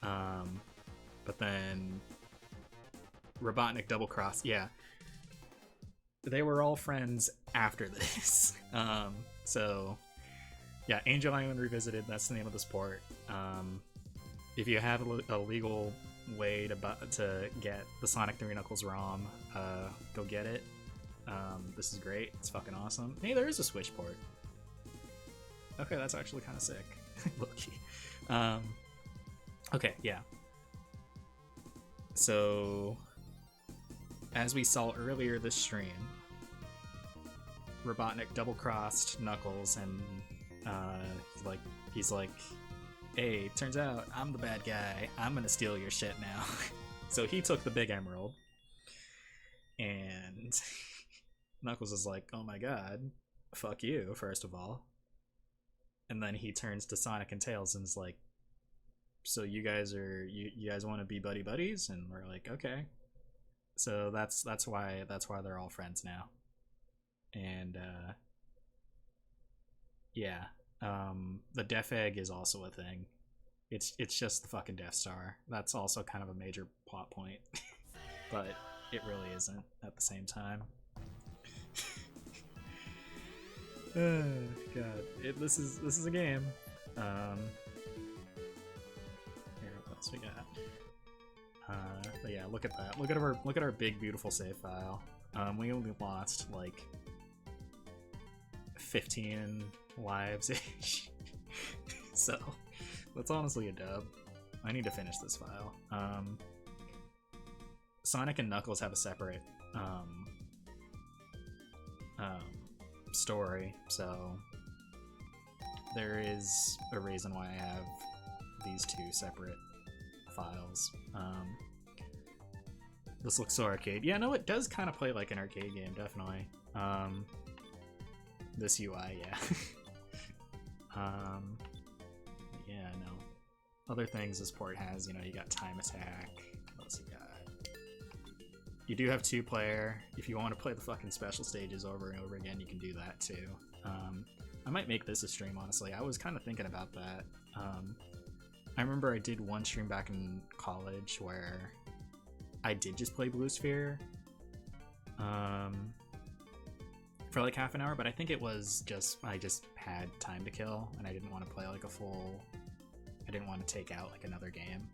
But then Robotnik double cross, yeah. They were all friends after this. So yeah, Angel Island Revisited, that's the name of the sport. If you have a legal way to get the Sonic 3 Knuckles ROM, go get it. This is great. It's fucking awesome. Hey, there is a Switch port. Okay, that's actually kind of sick. Low-key. Okay, yeah. So, as we saw earlier this stream, Robotnik double-crossed Knuckles, and he's like, hey, turns out I'm the bad guy. I'm gonna steal your shit now. So he took the big emerald, and Knuckles is like, oh my god, fuck you, first of all. And then he turns to Sonic and Tails and is like, so you guys want to be buddy buddies? And we're like, okay. So that's why they're all friends now. And yeah, the Death Egg is also a thing. It's just the fucking Death Star. That's also kind of a major plot point, but it really isn't at the same time. Oh god, this is a game. Here, what else we got? But yeah, look at that. Look at our big beautiful save file. We only lost like 15 lives ish. So that's honestly a dub. I need to finish this file. Sonic and Knuckles have a separate story, so there is a reason why I have these two separate files. This looks so arcade. Yeah, no, it does kind of play like an arcade game, definitely. This UI, yeah. Yeah, no. Other things this port has, you know, you got time attack. What else you got? You do have 2-player. If you want to play the fucking special stages over and over again, you can do that too. I might make this a stream, honestly. I was kind of thinking about that. I remember I did one stream back in college where I did just play Blue Sphere for like half an hour, but I think it was I just had time to kill and I didn't want to play like I didn't want to take out like another game.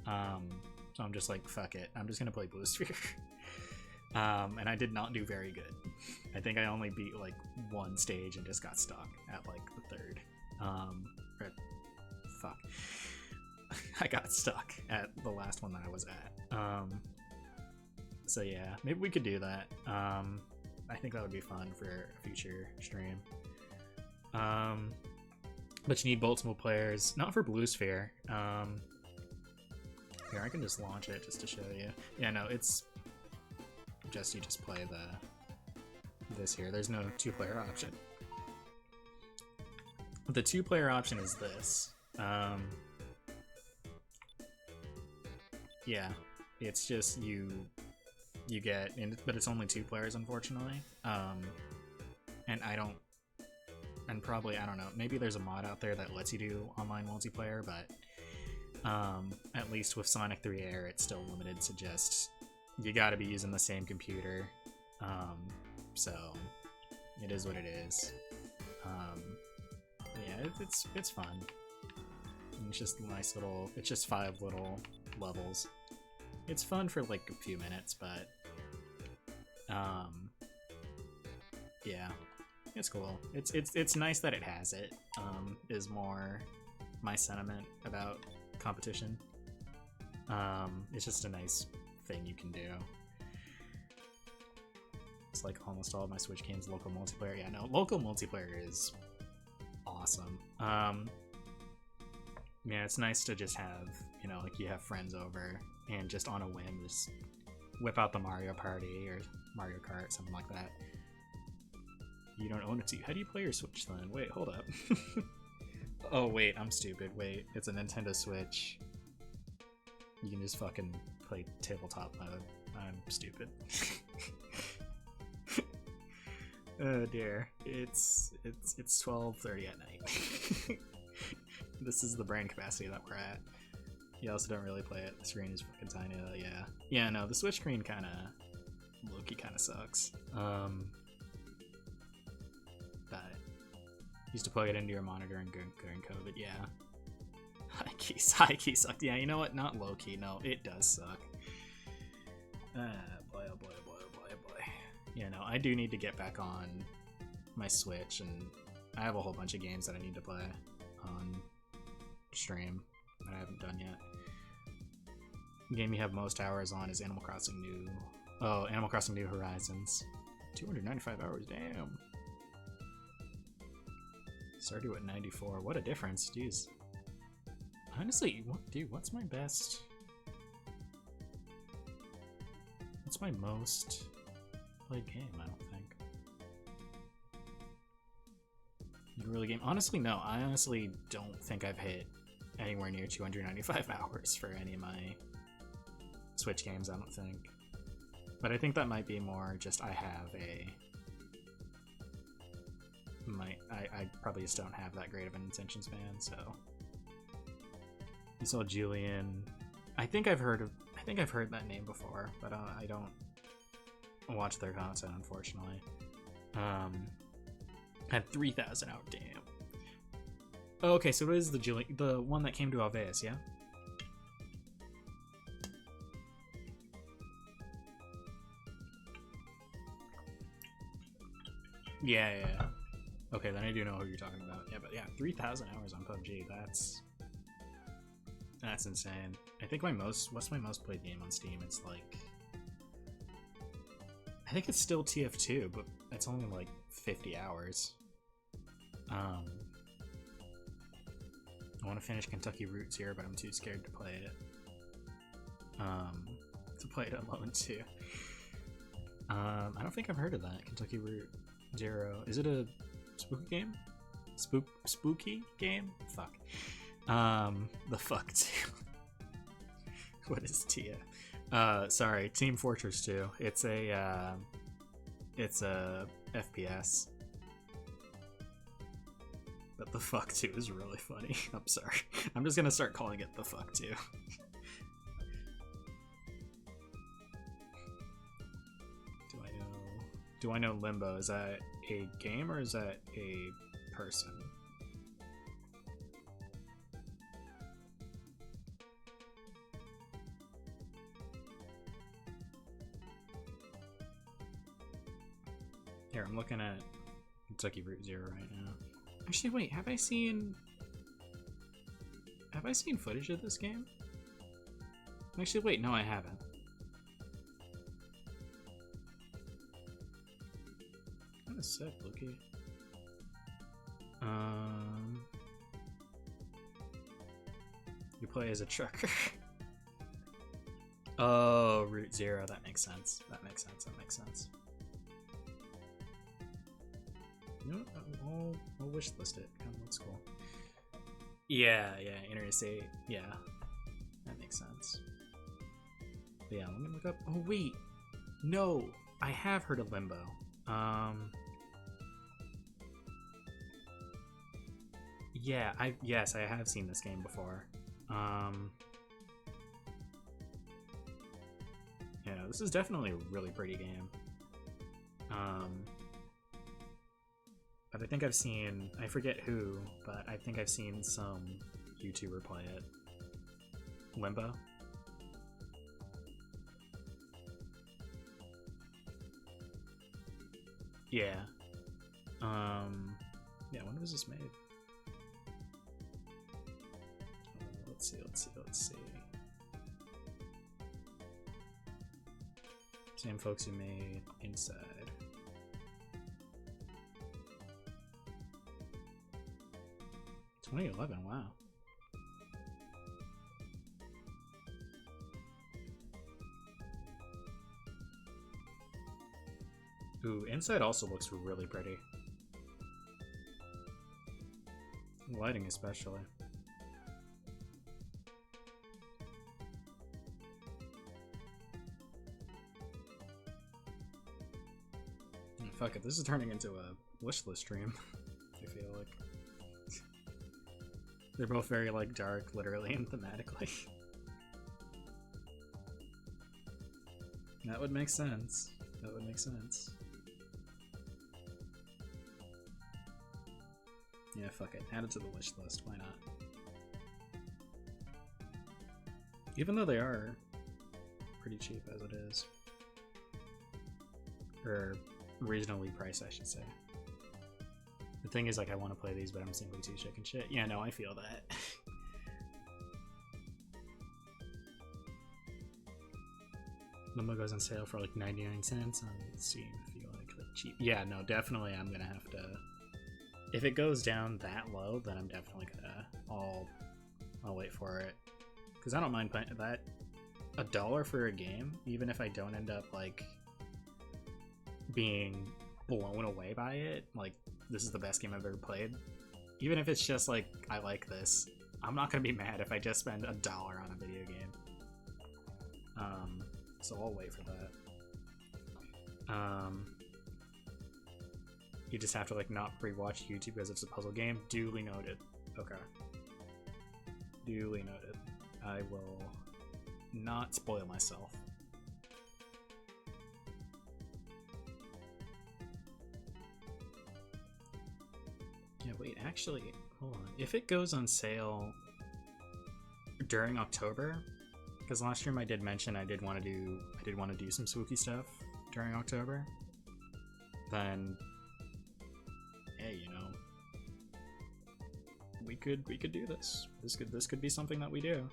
So I'm just like, fuck it, I'm just gonna play Blue Sphere. And I did not do very good. I think I only beat like one stage and just got stuck at like the third. Fuck. I got stuck at the last one that I was at. So yeah, maybe we could do that. I think that would be fun for a future stream. But you need multiple players, not for Blue Sphere. Here, I can just launch it just to show you. Yeah, no, it's just you just play this here. There's no 2-player option. The 2-player option is this. Yeah, it's just you get, but it's only 2 players, unfortunately. And I don't know, maybe there's a mod out there that lets you do online multiplayer, but at least with Sonic 3 Air, it's still limited to just, you gotta be using the same computer. So it is what it is. Yeah, it's fun. And it's just nice little, it's just 5 little levels. It's fun for like a few minutes, but yeah, it's cool. It's nice that it has it. Is more my sentiment about competition. It's just a nice thing you can do. It's like almost all of my Switch games local multiplayer. Yeah, no, local multiplayer is awesome. Yeah, it's nice to just have, you know, like you have friends over and just on a whim just whip out the Mario Party or Mario Kart, something like that. You don't own it, how do you play your Switch then? Wait, hold up. Oh wait, I'm stupid. Wait, it's a Nintendo Switch. You can just fucking play tabletop mode. I'm stupid. Oh dear, it's 12:30 at night. This is the brain capacity that we're at. You also don't really play it. The screen is fucking tiny though. Yeah, no, the Switch screen kind of low-key kind of sucks. But used to plug it into your monitor and during COVID. Yeah, high key sucked. Yeah, you know what? Not low-key. No, it does suck. Boy, oh boy, oh boy, oh boy, oh boy. Yeah, no, I do need to get back on my Switch, and I have a whole bunch of games that I need to play on stream that I haven't done yet. The game you have most hours on is Animal Crossing New Horizons. 295 hours, damn. Stardew at 94. What a difference, jeez. Honestly, what's my best? What's my most played game? I don't think. You really game? Honestly, no. I honestly don't think I've hit anywhere near 295 hours for any of my Switch games. I don't think. But I think that might be more just I probably just don't have that great of an attention span. So you saw Julian. I think I've heard that name before, but I don't watch their content, unfortunately. Had 3,000 out. Damn. Oh, okay, so it is the one that came to Alveus, yeah? Yeah. Okay, then I do know who you're talking about. Yeah, but yeah, 3,000 hours on PUBG. That's insane. I think what's my most played game on Steam? It's like, I think it's still TF2, but it's only like 50 hours. I want to finish Kentucky Route Zero, but I'm too scared to play it. To play it alone too. I don't think I've heard of that. Kentucky Route Zero. Is it a spooky game? Spooky game? Fuck. The fuck too. What is Tia? Sorry, Team Fortress 2. It's a FPS. But the fuck 2 is really funny. I'm sorry. I'm just gonna start calling it the fuck 2. Do I know Limbo? Is that a game or is that a person? Here, I'm looking at Kentucky Route Zero right now. Actually, wait, have I seen footage of this game? Actually, wait, no, I haven't. Kinda sick, Loki. You play as a trucker. Oh, Route Zero, that makes sense. That makes sense. You know what? I'll wishlist it. Kind of looks cool. Yeah, Interstate. Yeah, that makes sense. But yeah, let me look up. Oh wait, no, I have heard of Limbo. Yeah, I have seen this game before. Yeah, this is definitely a really pretty game. But I think I've seen, I forget who, but I think I've seen some YouTuber play it. Limbo? Yeah. Yeah, when was this made? Let's see. Same folks who made Inside. '11, wow. Ooh, inside also looks really pretty. Lighting especially. Fuck it, this is turning into a wishlist stream. I feel like they're both very like dark, literally and thematically. That would make sense. That would make sense. Yeah, fuck it. Add it to the wish list. Why not? Even though they are pretty cheap as it is. Or reasonably priced, I should say. The thing is, like, I want to play these, but I'm simply too chicken shit. Yeah, no, I feel that. Limbo goes on sale for like 99 cents on Steam if you like cheap. Yeah, no, definitely I'm gonna have to. If it goes down that low, then I'm definitely gonna. I'll wait for it, because I don't mind paying that $1 for a game, even if I don't end up like being blown away by it. Like, this is the best game I've ever played. Even if it's just like I like this, I'm not gonna be mad if I just spend $1 on a video game. So I'll wait for that. You just have to like not rewatch YouTube because it's a puzzle game. Duly noted. Okay. Duly noted. I will not spoil myself. Yeah, wait, actually, hold on. If it goes on sale during October, because last stream I did mention I did want to do some spooky stuff during October, then hey, you know, we could do this. This could be something that we do.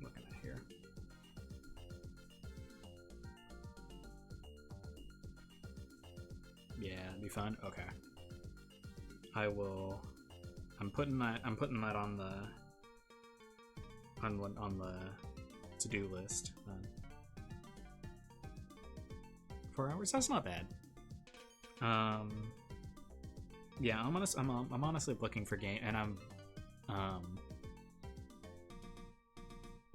Looking at here. Yeah, it'd be fun. Okay. I will. I'm putting that on the to-do list then. 4 hours? That's not bad. Yeah, I'm honestly looking for game, and I'm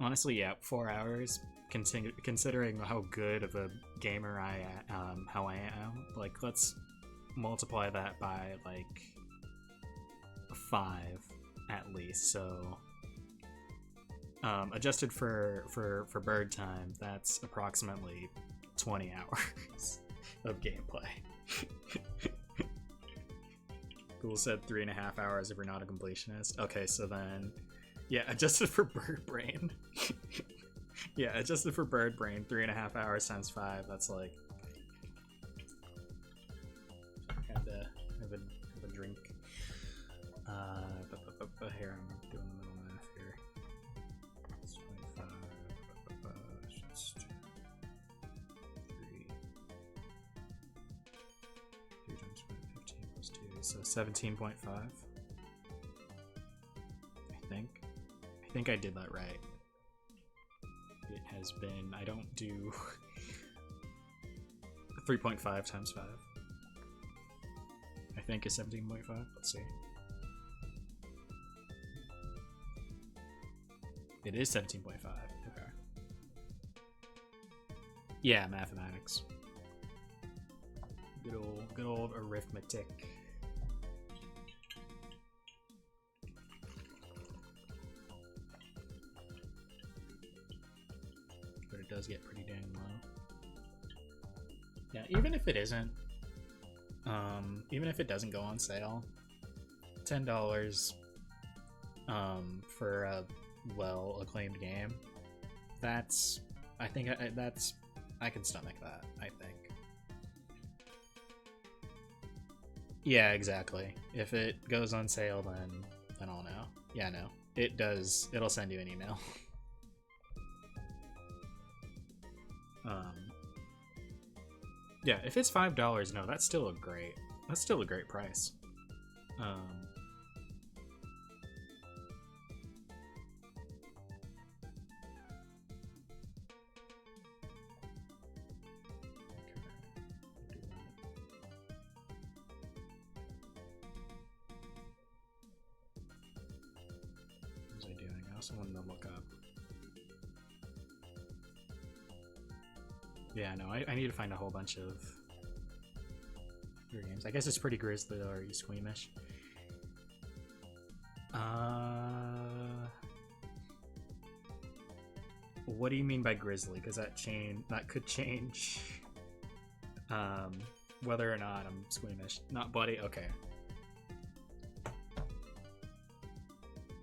honestly, yeah, 4 hours. Considering how good of a gamer how I am, like, let's multiply that by like 5 at least. So adjusted for bird time, that's approximately 20 hours of gameplay. Google said 3.5 hours if you're not a completionist. Okay, so then yeah, adjusted for bird brain. Yeah, adjusted for bird brain, 3.5 hours times 5, that's like have a drink. Here, I'm doing the middle math here. It's 25. That's 2, 3. 3 times 5, 15 plus 2, so 17.5. I think I did that right. It has been. I don't do 3.5 times 5. I think is 17.5. Let's see. It is 17.5. Okay. Yeah, mathematics. Good old arithmetic. But it does get pretty dang low. Yeah, even if it isn't, even if it doesn't go on sale, $10 for a well-acclaimed game, that's, I think I can stomach that, I think. Yeah, exactly. If it goes on sale, then I don't know. Yeah, no. It does, it'll send you an email. Yeah, if it's $5, no, that's still a great price. Um, what was I doing? I also wanted to look up. Yeah, no, I need to find a whole bunch of your games. I guess it's pretty grisly though. Are you squeamish? What do you mean by grizzly? Because that could change whether or not I'm squeamish. Not bloody. Okay.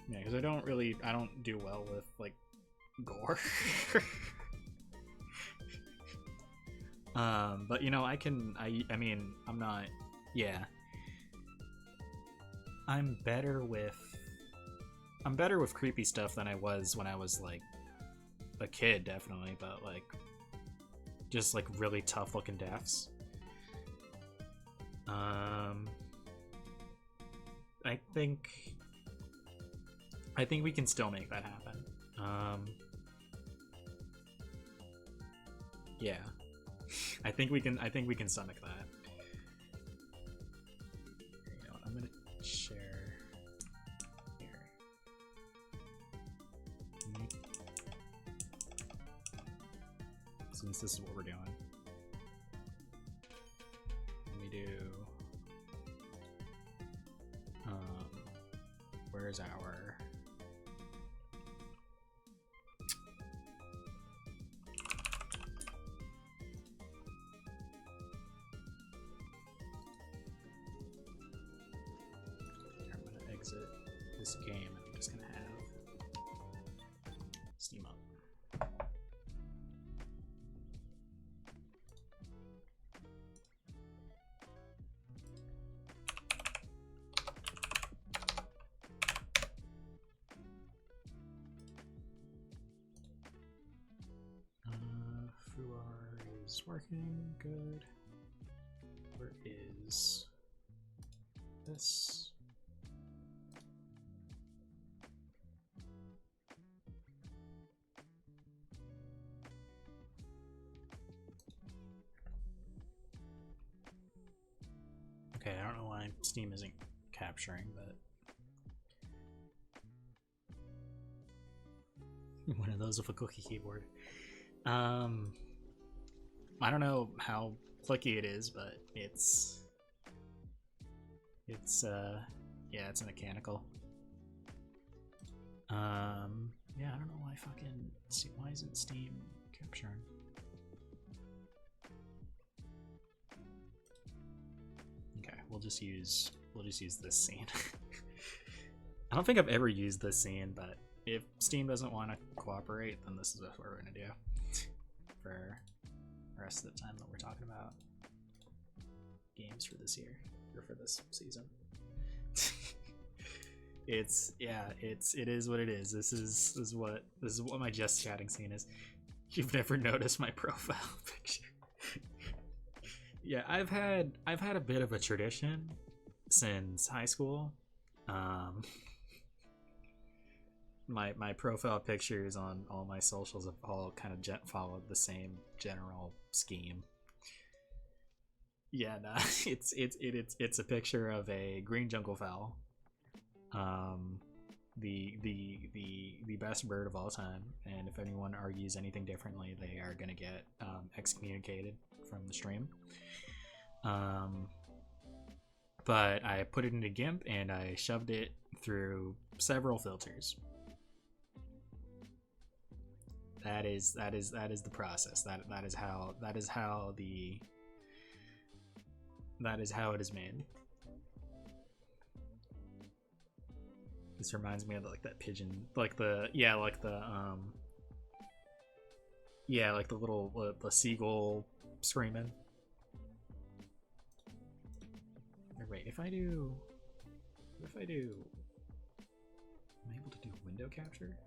Yeah, because I don't do well with like gore. But you know, I mean, I'm not. Yeah. I'm better with creepy stuff than I was when I was like a kid, definitely, but like just like really tough looking deaths. I think we can still make that happen. Yeah. I think we can stomach that. You know what, I'm gonna share here. Since this is what we're doing. Let me do where's our this game, and I'm just gonna have Steam up. Fuar is working good. Where is this? Okay, I don't know why Steam isn't capturing, but one of those with a cookie keyboard. I don't know how clicky it is, but it's yeah, it's mechanical. Yeah, I don't know why why isn't Steam capturing? Okay, we'll just use this scene. I don't think I've ever used this scene, but if Steam doesn't want to cooperate, then this is what we're gonna do for the rest of the time that we're talking about games for this year or for this season. It is what it is. This is what my just chatting scene is. You've never noticed my profile picture. Yeah, I've had a bit of a tradition since high school. My profile pictures on all my socials have all kind of followed the same general scheme. Yeah, nah, it's a picture of a green jungle fowl, the best bird of all time, and if anyone argues anything differently, they are gonna get excommunicated from the stream. But I put it into GIMP and I shoved it through several filters. That is the process. That is how it is made. This reminds me of like that pigeon, like the little the seagull screaming. Wait, if I do, I'm able to do window capture.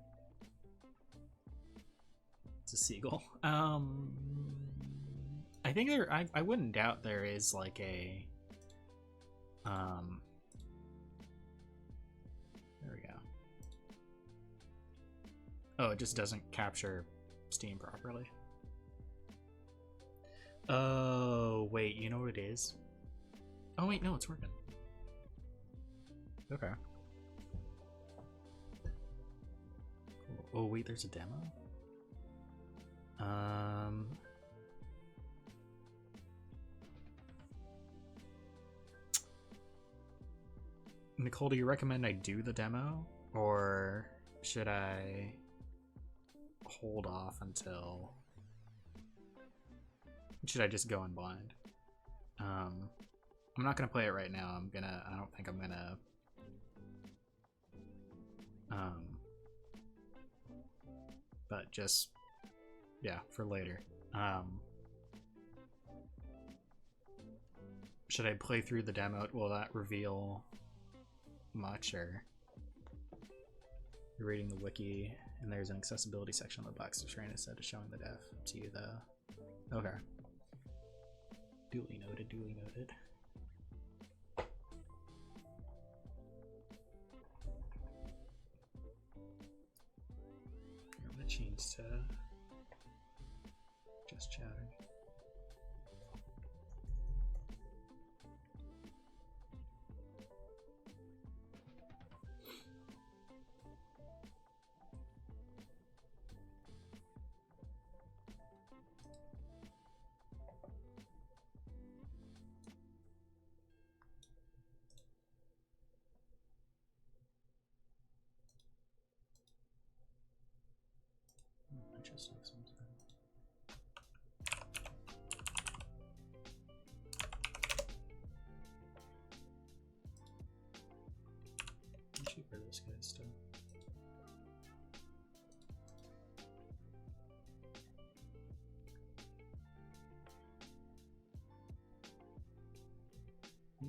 It's a seagull. I think I wouldn't doubt there is like a Oh, it just doesn't capture Steam properly. Oh, wait, you know what it is? Oh, wait, no, it's working. Okay. Cool. Oh, wait, there's a demo? Nicole, do you recommend I do the demo? Or should I hold off until... Should I just go in blind? I'm not gonna play it right now. I don't think I'm gonna but just, yeah, for later. Should I play through the demo? Will that reveal much, or you're reading the wiki and there's an accessibility section on the box to train instead of showing the def to you though? Okay. Duly noted, duly noted. I'm gonna change to just chatting. Just like something. Cheaper this guy still.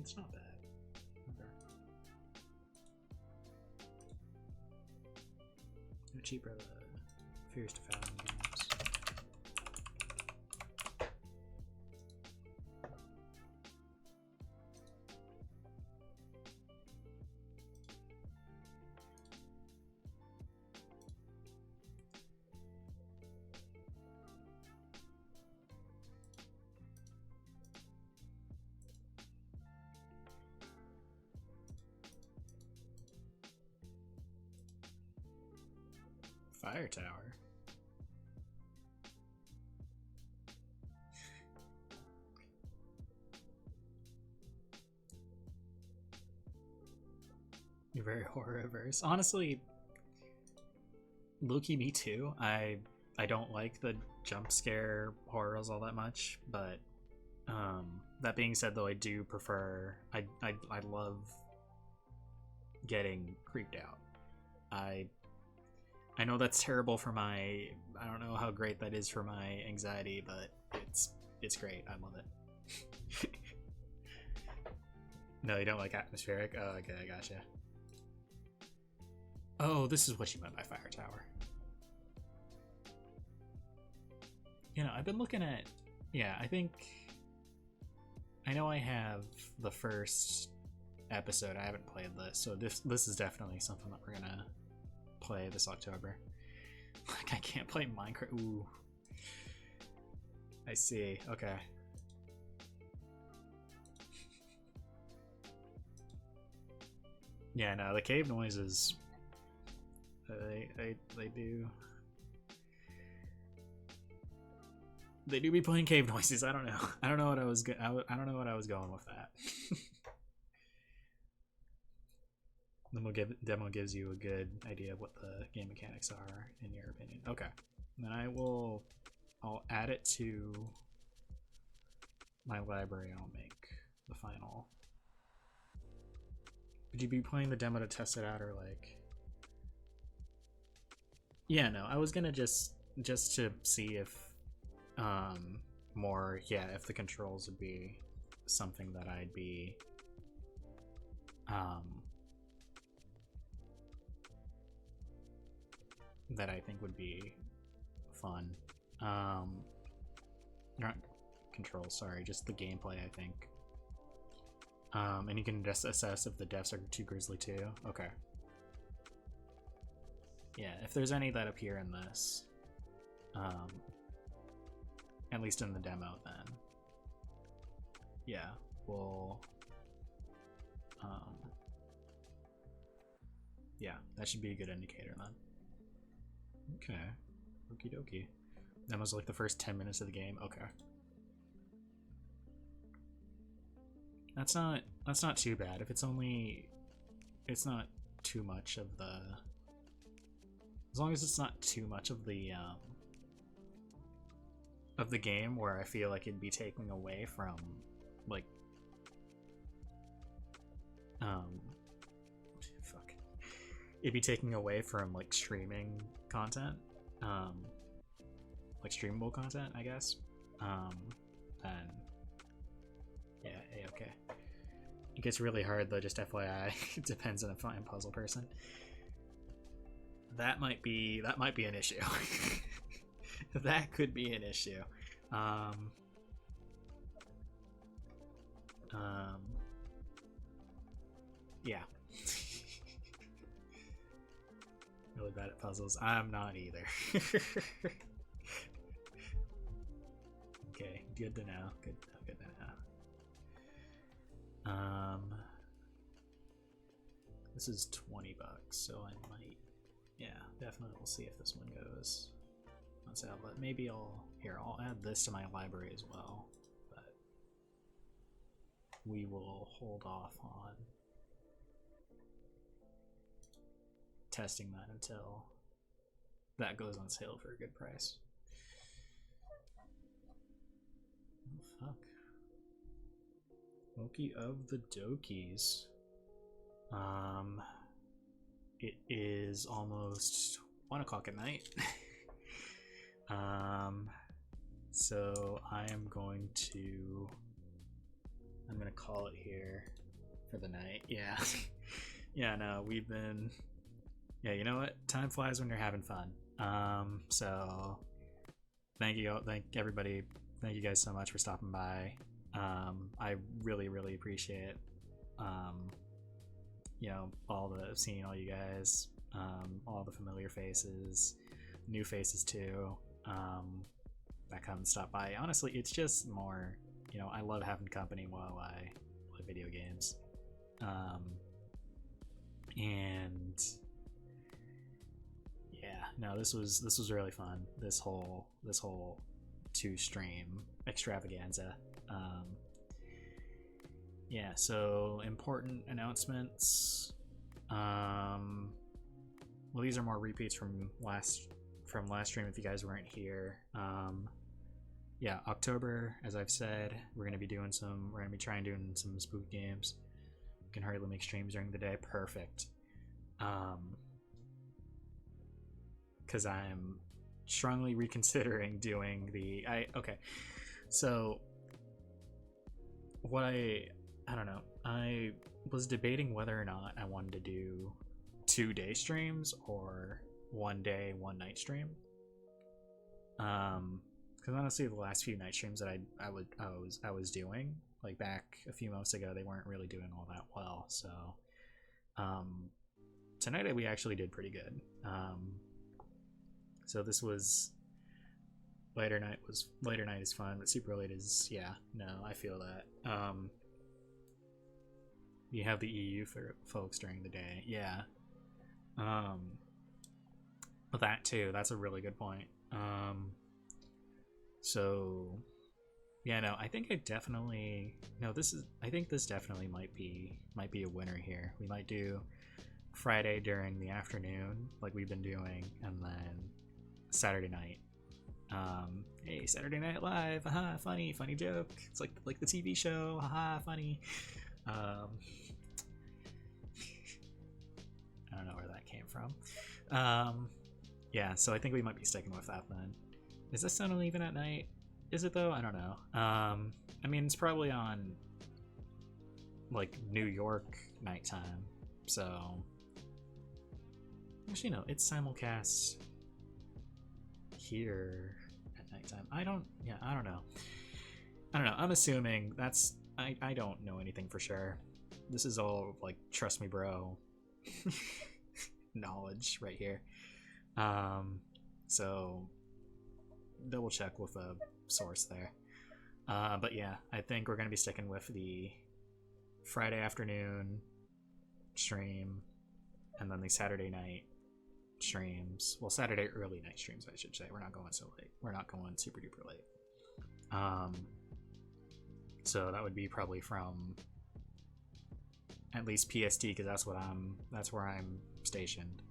It's not bad. Okay. No cheaper the Fears to Fathom games. Fire Tower. You're very horror averse. Honestly, Loki, me too. I don't like the jump scare horrors all that much, but that being said, though, I do prefer. I love getting creeped out. I know that's terrible for my. I don't know how great that is for my anxiety, but it's great. I love it. No, you don't like atmospheric? Oh, okay, I gotcha. Oh, this is what you meant by Fire Tower. You know, I've been looking at... Yeah, I know I have the first episode. I haven't played this, so this is definitely something that we're gonna play this October. Like, I can't play Minecraft. Ooh. I see. Okay. Yeah, no, the cave noises... They do be playing cave noises. I don't know. I don't know what I was I don't know what I was going with that. The demo gives you a good idea of what the game mechanics are, in your opinion. Okay. Then I'll add it to my library and I'll make the final. Would you be playing the demo to test it out, or like... Yeah, no, I was gonna just to see if more, yeah, if the controls would be something that I'd be that I think would be fun. Not controls, sorry, just the gameplay, I think. And you can just assess if the deaths are too grisly too. Okay. Yeah, if there's any that appear in this, at least in the demo, then yeah, we'll yeah, that should be a good indicator then. Okay, okie dokie. That was like the first 10 minutes of the game. Okay, that's not too bad. If it's not too much of the, as long as it's not too much of the game where I feel like it'd be taking away from like fuck, it'd be taking away from like streaming content, like streamable content, I guess. Then yeah, okay. It gets really hard though, just FYI. It depends on if I'm a puzzle person. That might be an issue. That could be an issue. Yeah. Really bad at puzzles. I'm not either. Okay, good to know. Good to know. This is $20, so I might. Yeah, definitely. We'll see if this one goes on sale. But maybe I'll add this to my library as well. But we will hold off on testing that until that goes on sale for a good price. Oh fuck. Okie of the Dokies. It is almost 1 o'clock at night. So I'm gonna call it here for the night. Yeah. Yeah, no, we've been, yeah, you know what? Time flies when you're having fun. So thank you everybody. Thank you guys so much for stopping by. I really appreciate you know, seeing all you guys, all the familiar faces, new faces too, that come and stop by. Honestly, it's just more, you know, I love having company while I play video games. And yeah, no, this was really fun. This whole 2-stream extravaganza. Yeah, so important announcements. Well, these are more repeats from last stream if you guys weren't here. Yeah, October, as I've said, we're gonna be trying doing some spook games. We can hardly make streams during the day. Perfect. Because I'm strongly reconsidering doing okay. So what I don't know. I was debating whether or not I wanted to do 2-day streams or 1 day, 1 night stream. Because honestly, the last few night streams that I was doing, like back a few months ago, they weren't really doing all that well. So tonight we actually did pretty good. So this was later night is fun, but super late is, yeah, no, I feel that. You have the EU for folks during the day, yeah. But that too, that's a really good point. So yeah, no, I think I think this definitely might be a winner here. We might do Friday during the afternoon like we've been doing, and then Saturday night. Hey, Saturday Night Live, haha, funny joke. It's like the TV show, haha, funny. I don't know where that came from. Yeah, so I think we might be sticking with that then. Is this on even at night? Is it though? I don't know. I mean, it's probably on like New York nighttime, so actually no, it's simulcast here at nighttime. I don't know. I'm assuming that's, I don't know anything for sure. This is all like trust me bro knowledge right here. So double check with a source there. But yeah, I think we're gonna be sticking with the Friday afternoon stream, and then the Saturday night streams. Well, Saturday early night streams, I should say. We're not going so late. We're not going super duper late. So that would be probably from at least PST, because that's where I'm stationed.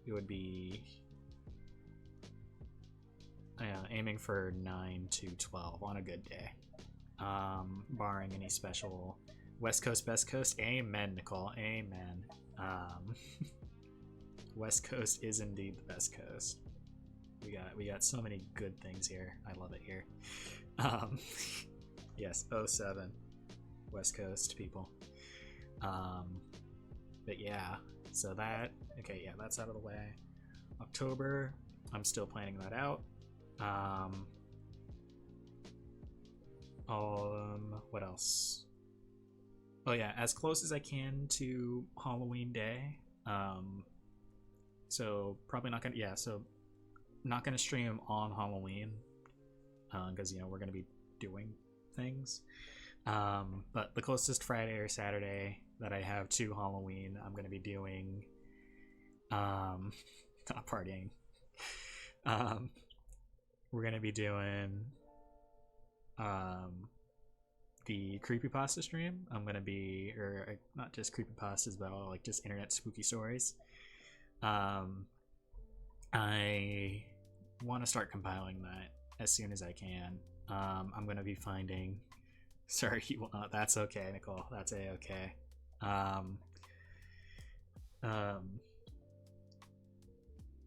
It would be aiming for 9 to 12 on a good day, barring any special West Coast, Best Coast. Amen, Nicole. Amen. West Coast is indeed the best coast. We got so many good things here. I love it here. Yes, 07 West Coast people. But yeah, so that, okay, yeah, that's out of the way. October, I'm still planning that out. What else? Oh yeah, as close as I can to Halloween Day. So probably not gonna, yeah, so not gonna stream on Halloween, because we're gonna be doing things. But the closest Friday or Saturday that I have to Halloween, I'm gonna be doing not partying. We're gonna be doing the creepypasta stream. I'm gonna be, or not just creepypastas, but all like just internet spooky stories. I want to start compiling that as soon as I can. I'm gonna be finding. Sorry, you will not. That's okay, Nicole. That's a-okay.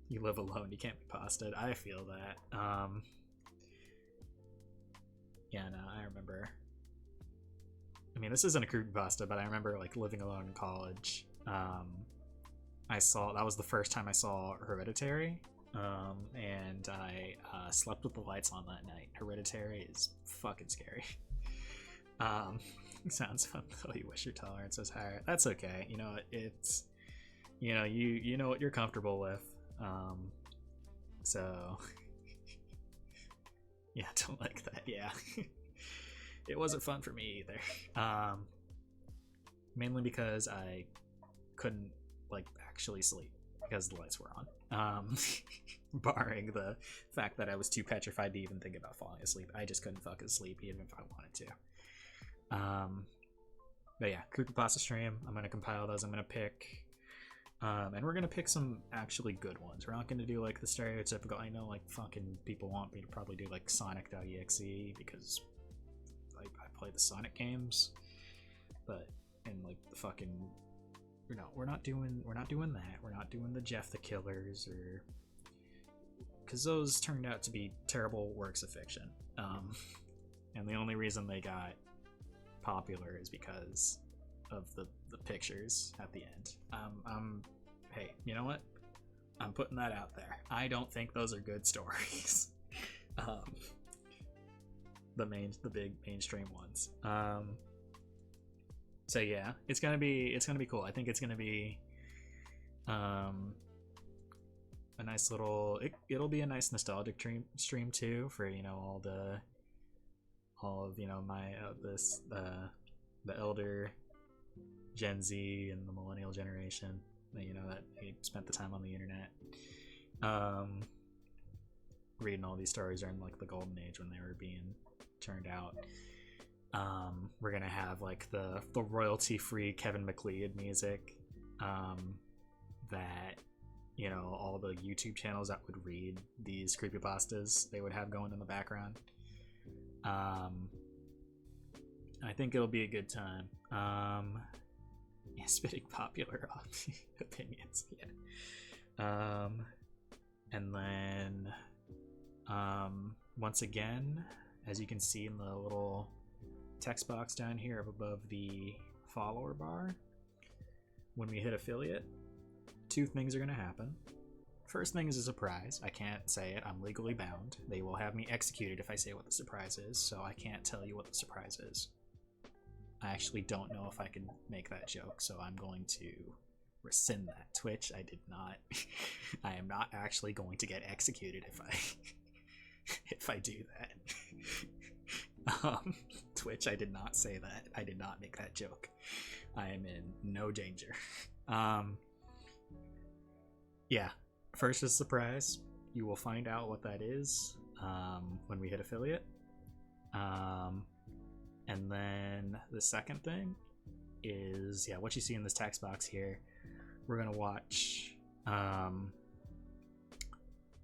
You live alone. You can't be pasted. I feel that. Yeah, no, I remember. I mean, this isn't a creepypasta, but I remember like living alone in college. I saw, that was the first time I saw Hereditary, and I slept with the lights on that night. Hereditary is fucking scary. Sounds fun though. You wish your tolerance was higher. That's okay. It's you know what you're comfortable with. So yeah, don't like that. Yeah. It wasn't fun for me either. Mainly because I couldn't like actually sleep because the lights were on. Barring the fact that I was too petrified to even think about falling asleep. I just couldn't fucking sleep even if I wanted to. But yeah, creepypasta stream. I'm gonna compile those. I'm gonna pick, and we're gonna pick some actually good ones. We're not gonna do like the stereotypical. I know like fucking people want me to probably do like Sonic.exe because I play the Sonic games, but and like the fucking we're not doing that. We're not doing the Jeff the Killers, or because those turned out to be terrible works of fiction. And the only reason they got popular is because of the pictures at the end. Hey, you know what? I'm putting that out there. I don't think those are good stories. The big mainstream ones. So yeah, it's gonna be cool. I think it's gonna be a nice little. It'll be a nice nostalgic stream too for all of my the elder Gen Z and the millennial generation that they spent the time on the internet reading all these stories during like the golden age when they were being turned out. We're gonna have like the royalty free Kevin MacLeod music that all the YouTube channels that would read these creepypastas, they would have going in the background. I think it'll be a good time. Yeah, spitting popular opinions. Yeah. And then once again, as you can see in the little text box down here up above the follower bar, when we hit affiliate, two things are going to happen. First thing is a surprise. I can't say it. I'm legally bound. They will have me executed if I say what the surprise is, so I can't tell you what the surprise is. I actually don't know if I can make that joke, so I'm going to rescind that. Twitch, I did not. I am not actually going to get executed if I if I do that. Twitch, I did not say that. I did not make that joke. I am in no danger. Yeah, first is surprise. You will find out what that is when we hit affiliate. And then the second thing is, yeah, what you see in this text box here. We're gonna watch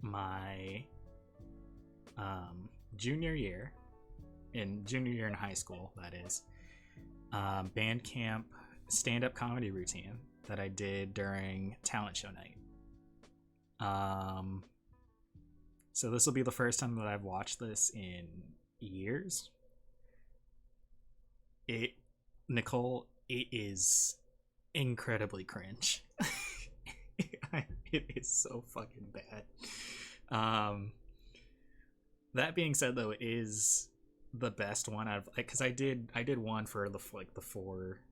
my junior year in high school, that is, band camp stand-up comedy routine that I did during talent show night. So this will be the first time that I've watched this in years. Nicole, it is incredibly cringe. It is so fucking bad. That being said, though, it is the best one out of, like, because I did one for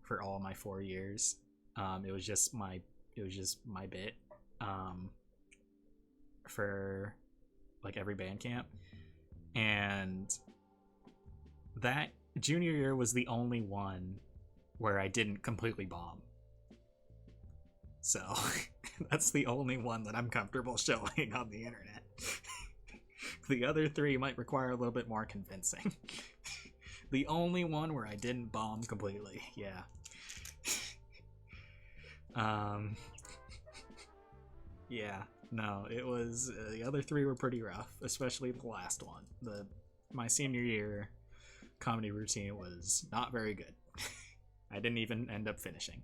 for all my 4 years. It was just my bit for like every band camp, and that junior year was the only one where I didn't completely bomb. So that's the only one that I'm comfortable showing on the internet. The other 3 might require a little bit more convincing. The only one where I didn't bomb completely, yeah. Yeah, no, it was the other 3 were pretty rough, especially the last one. My senior year comedy routine was not very good. I didn't even end up finishing.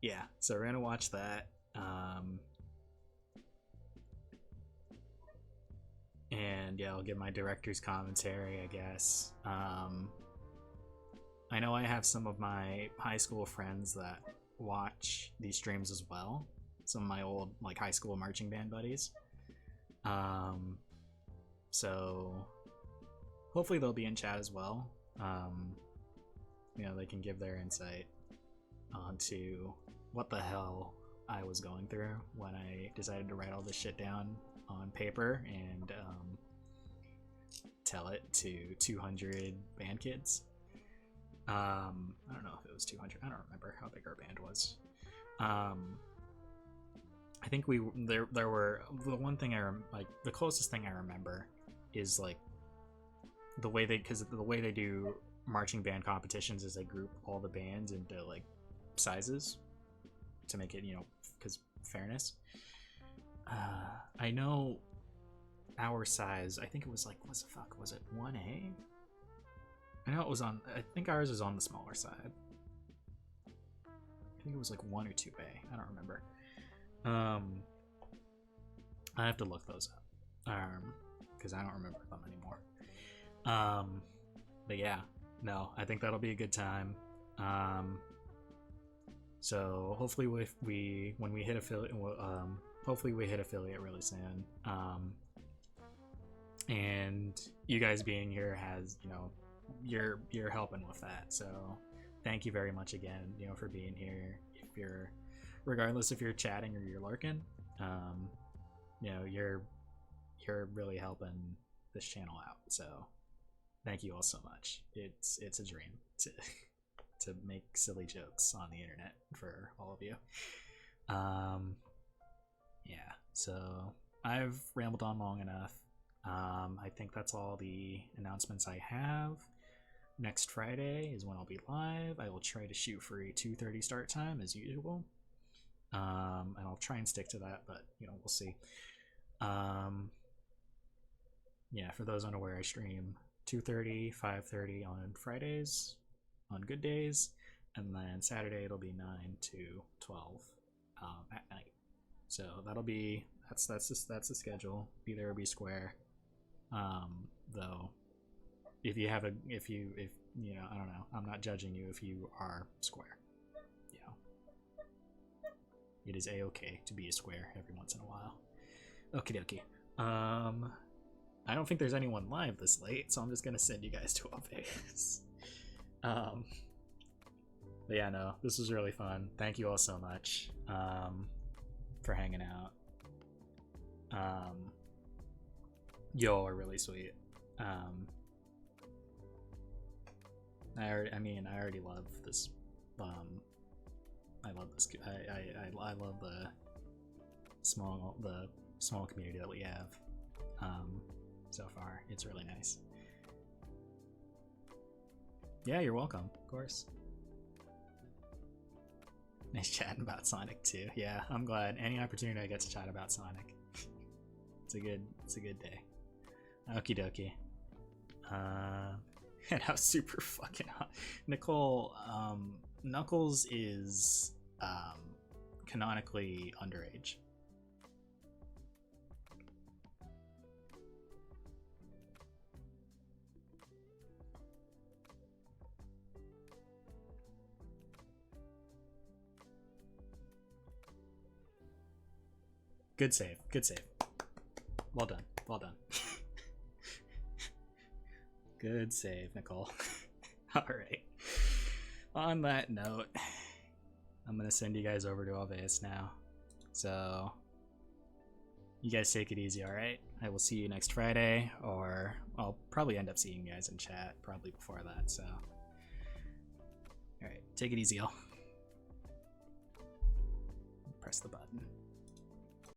Yeah, so we're gonna watch that. And yeah, I'll give my director's commentary, I guess. I know I have some of my high school friends that watch these streams as well. Some of my old like high school marching band buddies. So hopefully they'll be in chat as well. You know, they can give their insight onto what the hell I was going through when I decided to write all this shit down on paper and tell it to 200 band kids. I don't know if it was 200. I don't remember how big our band was. I think there were, the one thing like the closest thing I remember is like the way they do marching band competitions is they group all the bands into like sizes to make it, you know, because fairness. I know our size, I think it was like, was it 1A? I know it was on, I think ours was on the smaller side. I think it was like 1 or 2A. I don't remember. I have to look those up. Because I don't remember them anymore. But yeah, no, I think that'll be a good time. So hopefully when we hit affiliate, hopefully we hit affiliate really soon. And you guys being here has, you know, you're helping with that. So thank you very much again, you know, for being here. If you're, regardless if you're chatting or you're lurking, you know, you're really helping this channel out. So thank you all so much. It's a dream to make silly jokes on the internet for all of you. Yeah, so I've rambled on long enough. I think that's all the announcements I have. Next Friday is when I'll be live. I will try to shoot for a 2:30 start time as usual. And I'll try and stick to that, but you know, we'll see. Yeah, for those unaware, I stream 2:30, 5:30 on Fridays on good days, and then Saturday it'll be 9 to 12 at night. So that'll be that's the schedule. Be there or be square. Though if you you know, I don't know, I'm not judging you if you are square. You know, it is a-okay to be a square every once in a while. Okie dokie. I don't think there's anyone live this late, so I'm just gonna send you guys to a base. But yeah, no, this was really fun. Thank you all so much for hanging out. Y'all are really sweet. I already love this. I love this. I love the small community that we have so far. It's really nice. Yeah, you're welcome. Of course. Nice chatting about Sonic too. Yeah, I'm glad. Any opportunity I get to chat about Sonic, it's a good day. Okie dokie. And I was super fucking hot. Nicole, Knuckles is canonically underage. Good save. Good save. Well done. Well done. Good save, Nicole. Alright. On that note, I'm going to send you guys over to Alveus now. So, you guys take it easy, alright? I will see you next Friday, or I'll probably end up seeing you guys in chat probably before that, so. Alright, take it easy, y'all. Press the button.